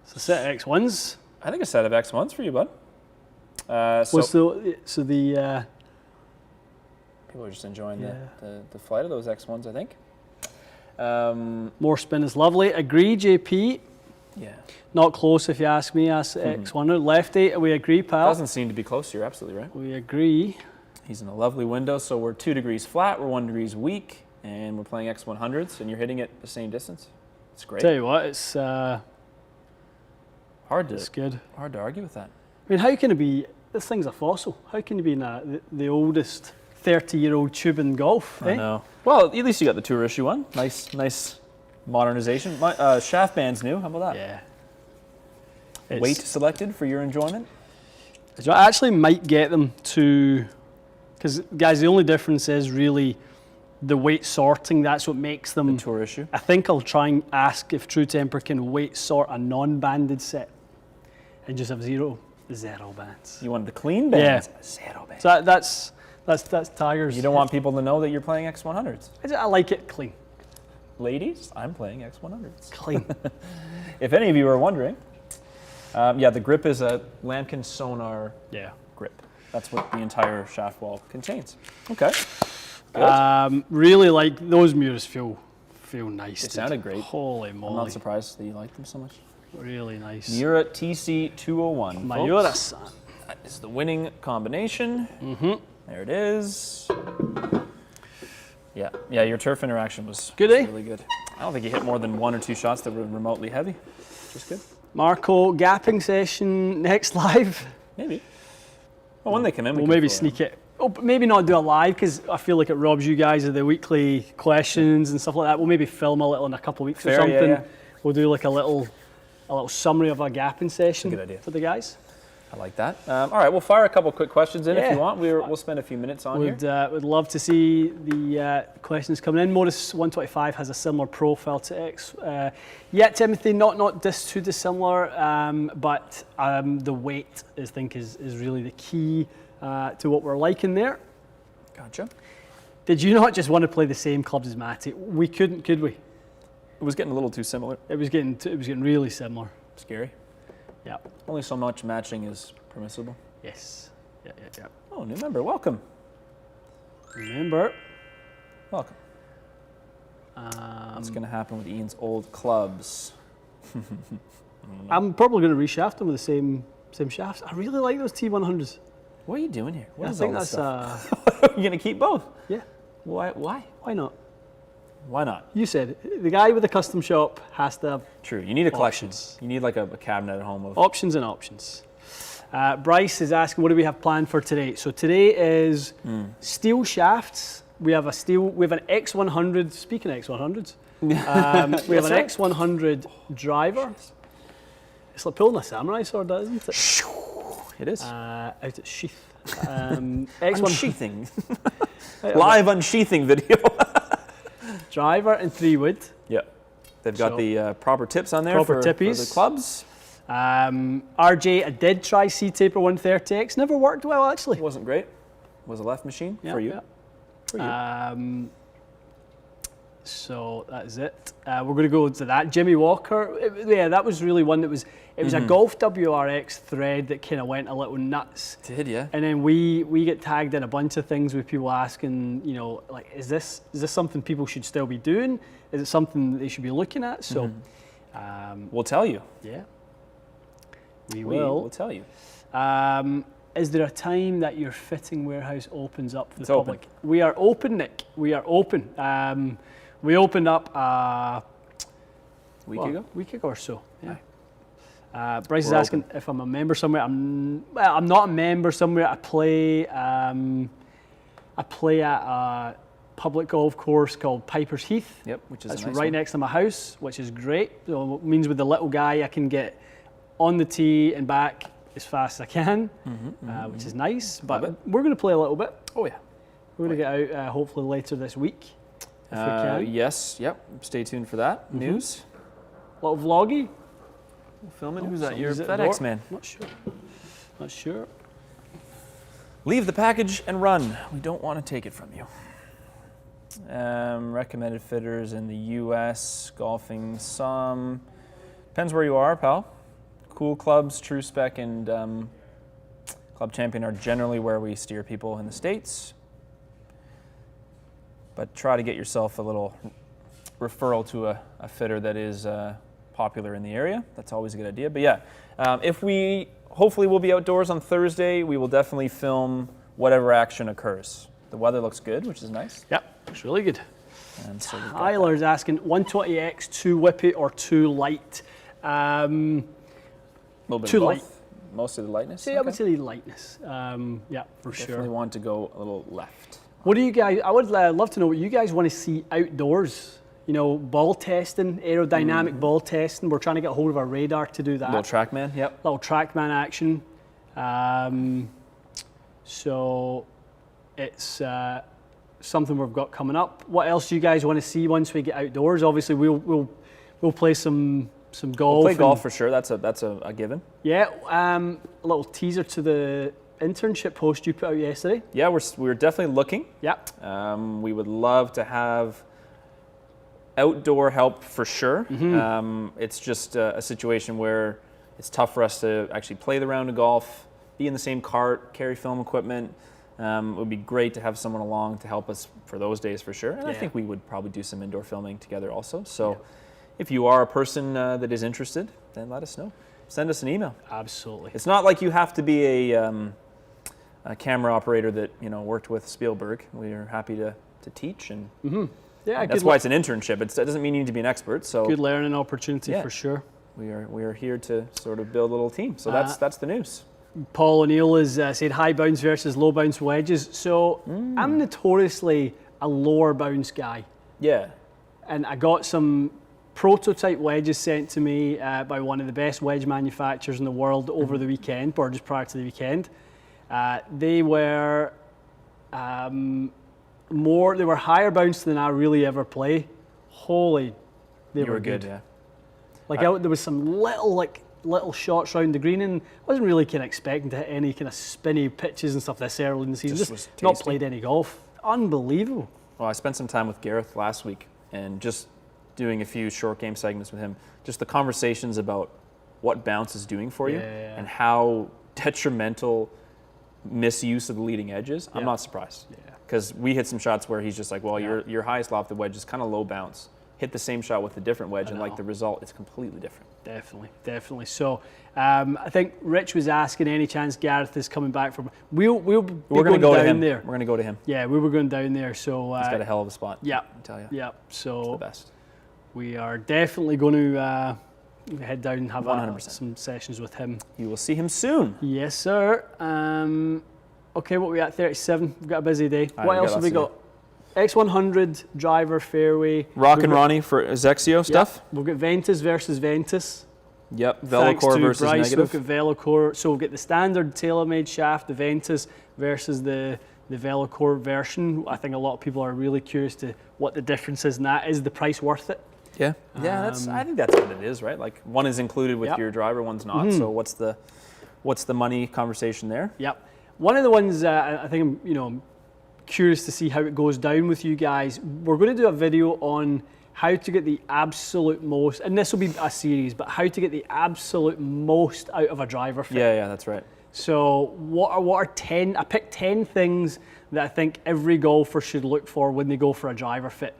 So set of X1s. I think a set of X1s for you, bud. People are just enjoying the flight of those X1s, I think. More spin is lovely. Agree, JP. Yeah. Not close if you ask me. Ask X100. Lefty, we agree, pal. Doesn't seem to be close. You're absolutely right. We agree. He's in a lovely window, so we're 2 degrees flat, we're 1 degree weak, and we're playing X100s, and you're hitting it the same distance. It's great. Tell you what, it's good. Hard to argue with that. I mean, how can it be? This thing's a fossil. How can you be in the oldest 30-year-old tube in golf? I know. Well, at least you got the tour issue one. Nice modernization. My shaft band's new. How about that? Yeah. Weight selected for your enjoyment. I actually might get them to, because guys, the only difference is really the weight sorting. That's what makes them The tour issue. I think I'll try and ask if True Temper can weight sort a non-banded set and just have zero bands. You wanted the clean bands? Yeah. 0 bands. So that's Tiger's. You don't want people to know that you're playing X100s. I like it clean. Ladies, I'm playing X100s. Clean. If any of you are wondering, the grip is a Lamkin Sonar grip. That's what the entire shaft wall contains. Okay. Good. Really like those Miuras. Feel nice. They sounded great. Holy moly! I'm not surprised that you like them so much. Really nice. Miura TC201. Miura-san. That is the winning combination. There it is. Yeah, your turf interaction was good, eh? Really good. I don't think you hit more than 1 or 2 shots that were remotely heavy. Just good. Marco, gapping session next live. Maybe. Well, when they come in, we'll maybe sneak it. Oh, but maybe not do a live because I feel like it robs you guys of the weekly questions and stuff like that. We'll maybe film a little in a couple of weeks or something. Yeah. We'll do like a little summary of our gapping session good idea for the guys. I like that. All right, we'll fire a couple quick questions in if you want. We'll spend a few minutes on here. Would love to see the questions coming in. Modus 125 has a similar profile to X. Timothy, not too dissimilar, but the weight is really the key to what we're liking there. Gotcha. Did you not just want to play the same clubs as Matty? We couldn't, could we? It was getting a little too similar. It was getting really similar. Scary. Yeah. Only so much matching is permissible. Yes. Yeah. Oh, new member. Welcome. Remember. Welcome. What's going to happen with Ian's old clubs? I'm probably going to reshaft them with the same shafts. I really like those T100s. What are you doing here? What I is think all this that's stuff? You're going to keep both? yeah. Why? Why not? Why not? You said it. The guy with the custom shop has to have True. You need a collection. options. You need like a cabinet at home of. Options and options. Bryce is asking, what do we have planned for today? So today is steel shafts. We have an X100. Speaking of X100s, we have an X100 driver. It's like pulling a samurai sword, isn't it? It is. Out at sheath. Unsheathing. Live unsheathing video. Driver and 3-wood. Yeah. They've got the proper tips on there Proper for tippies. the clubs. RJ, I did try C-Taper 130X. Never worked well, actually. It wasn't great. Was a left machine for you. Yeah. For you. So that is it. We're going to go to that. Jimmy Walker. That was really one that was. It was a Golf WRX thread that kind of went a little nuts. Did yeah. And then we get tagged in a bunch of things with people asking, like, is this something people should still be doing? Is it something they should be looking at? So, we'll tell you. Yeah. We will tell you. Is there a time that your fitting warehouse opens up for the It's open. public? We are open, Nick. We are open. We opened up a week ago or so. Yeah. Bryce is We're asking if I'm a member somewhere. I'm not a member somewhere. I play at a public golf course called Piper's Heath. Yep, which is That's a nice right one. next to my house, which is great. So it means with the little guy, I can get on the tee and back as fast as I can, which is nice. But we're going to play a little bit. Oh yeah. We're going to get out hopefully later this week, if we can. Yes. Yep. Stay tuned for that news. A little vloggy. Filming. Who's that? Your Someone's at the FedEx door. man. Not sure. Leave the package and run. We don't want to take it from you. Recommended fitters in the U.S. Golfing some. Depends where you are, pal. Cool Clubs, True Spec, and Club Champion are generally where we steer people in the States. But try to get yourself a little referral to a fitter that is popular in the area. That's always a good idea. But yeah, hopefully we'll be outdoors on Thursday. We will definitely film whatever action occurs. The weather looks good, which is nice. Yep, looks really good. And so we've got Tyler's asking 120X, too whippy or too light? a little bit too of both. light. Mostly the lightness. I would say lightness. Yeah, for Definitely sure. want to go a little left. What do you guys? I would love to know what you guys want to see outdoors. Ball testing, aerodynamic ball testing. We're trying to get a hold of our radar to do that. Little TrackMan, yep. Little TrackMan action. So it's something we've got coming up. What else do you guys want to see once we get outdoors? Obviously, we'll play some golf. We'll play golf for sure. That's a given. Yeah. A little teaser to the internship post you put out yesterday. Yeah, we're definitely looking. Yep. We would love to have outdoor help for sure. It's just a situation where it's tough for us to actually play the round of golf, be in the same cart, carry film equipment. It would be great to have someone along to help us for those days for sure. And I think we would probably do some indoor filming together also. So if you are a person that is interested, then let us know. Send us an email. Absolutely. It's not like you have to be a camera operator that worked with Spielberg. We are happy to teach, and Yeah, that's why it's an internship. That doesn't mean you need to be an expert. So good learning opportunity for sure. we are here to sort of build a little team. So that's the news. Paul O'Neill has said high bounce versus low bounce wedges. So I'm notoriously a lower bounce guy. Yeah. And I got some prototype wedges sent to me by one of the best wedge manufacturers in the world over the weekend, or just prior to the weekend. They were they were higher bounce than I really ever play. Holy, they were good. Yeah. Like there was some little shots round the green, and I wasn't really kind of expecting to hit any kind of spinny pitches and stuff this early in the season. Was Just not tasty. played any golf. Unbelievable. Well, I spent some time with Gareth last week, and just doing a few short game segments with him. Just the conversations about what bounce is doing for you, and how detrimental misuse of the leading edges, I'm not surprised. Yeah. Because we hit some shots where he's just like, well, your highest lofted wedge is kind of low bounce. Hit the same shot with a different wedge, and like the result, it's completely different. Definitely. So I think Rich was asking any chance Gareth is coming back from. We're going to go down to him. there. We're going to go to him. Yeah, we were going down there. So he's got a hell of a spot. Yeah, I tell you. Yeah. So it's the best. We are definitely going to head down and have 100%. Some sessions with him. You will see him soon. Yes, sir. Okay, what are we at? 37. We've got a busy day. What else have we got? X100 driver fairway. Rock and Ronnie for Zexio stuff. Yep. We've got Ventus versus Ventus. Yep. Velocore versus Bryce, negative. We've got Velocore. So we'll get the standard TaylorMade shaft, the Ventus, versus the Velocore version. I think a lot of people are really curious to what the difference is in that. Is the price worth it? Yeah. Yeah. I think that's what it is, right? Like one is included with your driver, one's not. So what's the money conversation there? Yep. One of the ones I think I'm curious to see how it goes down with you guys. We're going to do a video on how to get the absolute most, and this will be a series, but how to get the absolute most out of a driver fit. Yeah, that's right. So what are 10, I picked 10 things that I think every golfer should look for when they go for a driver fit.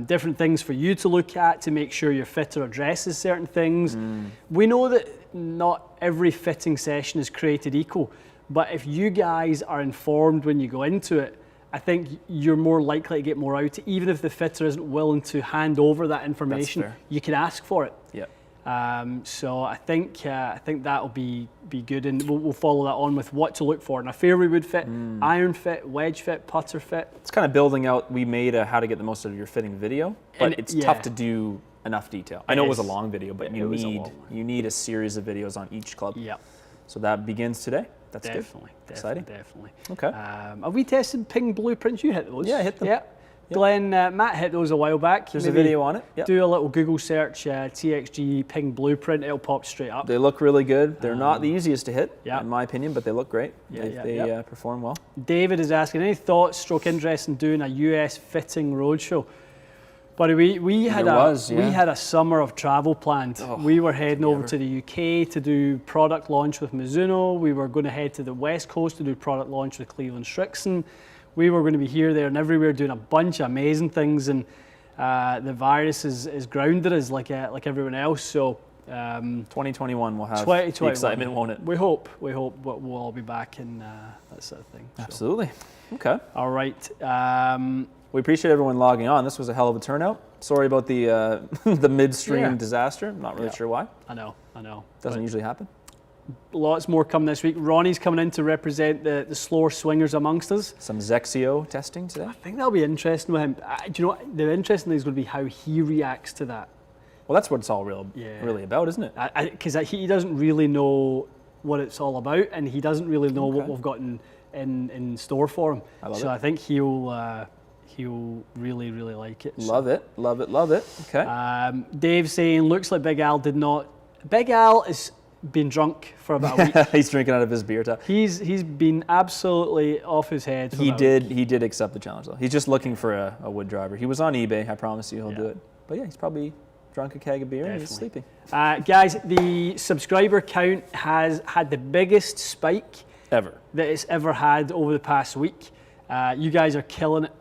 Different things for you to look at to make sure your fitter addresses certain things. We know that not every fitting session is created equal, but if you guys are informed when you go into it, I think you're more likely to get more out. Even if the fitter isn't willing to hand over that information, you can ask for it. Yeah. So I think that'll be good, and we'll follow that on with what to look for in a fairway wood fit, iron fit, wedge fit, putter fit. It's kind of building out. We made a how to get the most out of your fitting video, but it's tough to do enough detail. I know it was a long video, but you need a series of videos on each club. Yeah. So that begins today. That's definitely good. Exciting. Definitely. Okay. Have we tested ping blueprints? You hit those? Yeah, I hit them. Yeah. Glenn, Matt hit those a while back. There's a video on it. Yep. Do a little Google search, TXG ping blueprint. It'll pop straight up. They look really good. They're not the easiest to hit, in my opinion, but they look great. They perform well. David is asking, any thoughts, stroke interest in doing a US fitting roadshow? But we had a summer of travel planned. We were heading over to the UK to do product launch with Mizuno. We were going to head to the West Coast to do product launch with Cleveland Strixon. We were going to be here, there, and everywhere doing a bunch of amazing things, and the virus is grounded us like everyone else. So 2021 will have the excitement, won't it? We hope we'll all be back in that sort of thing. Absolutely. Okay. All right. We appreciate everyone logging on. This was a hell of a turnout. Sorry about the the midstream disaster. I'm not really sure why. I know. Doesn't usually happen. Lots more coming this week. Ronnie's coming in to represent the slower swingers amongst us. Some Zexio testing today. I think that'll be interesting with him. Do you know what? The interesting thing is going to be how he reacts to that. Well, that's what it's all really about, isn't it? Because he doesn't really know what it's all about, and he doesn't really know what we've got in store for him. I think he'll really like it. Love it. Okay. Dave saying, looks like Big Al did not. Big Al has been drunk for about a week. He's drinking out of his beer tap. He's been absolutely off his head. He did accept the challenge though. He's just looking for a wood driver. He was on eBay. I promise you he'll do it. But yeah, he's probably drunk a keg of beer and he's sleeping. Guys, the subscriber count has had the biggest spike ever that it's ever had over the past week. You guys are killing it.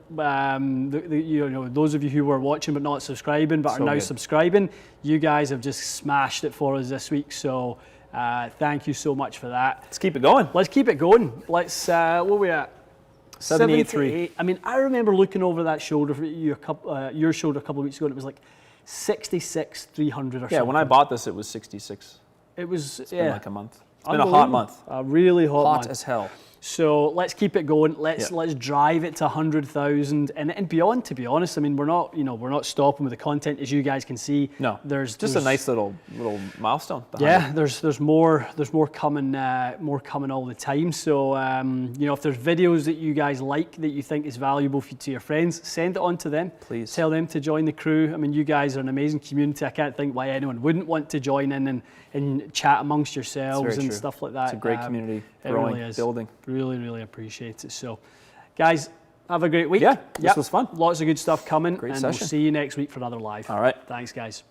Those of you who were watching but not subscribing but are now subscribing, you guys have just smashed it for us this week. So thank you so much for that. Let's keep it going. Let's, what are we at? 78.3. I mean, I remember looking over that shoulder for your shoulder a couple of weeks ago, and it was like 66,300 or something. Yeah, when I bought this, it was 66. It's been like a month. It's been a hot month. A really hot month. Hot as hell. So let's keep it going. Let's drive it to 100,000 and beyond. To be honest, I mean we're not stopping with the content, as you guys can see. No, there's a nice little milestone behind it. There's more coming all the time. So if there's videos that you guys like that you think is valuable to your friends, send it on to them. Please tell them to join the crew. I mean, you guys are an amazing community. I can't think why anyone wouldn't want to join in and chat amongst yourselves and stuff like that. It's a great community, growing, really building. Really appreciate it. So, guys, have a great week. Yeah, this was fun. Lots of good stuff coming. Great and session. We'll see you next week for another live. All right. Thanks, guys.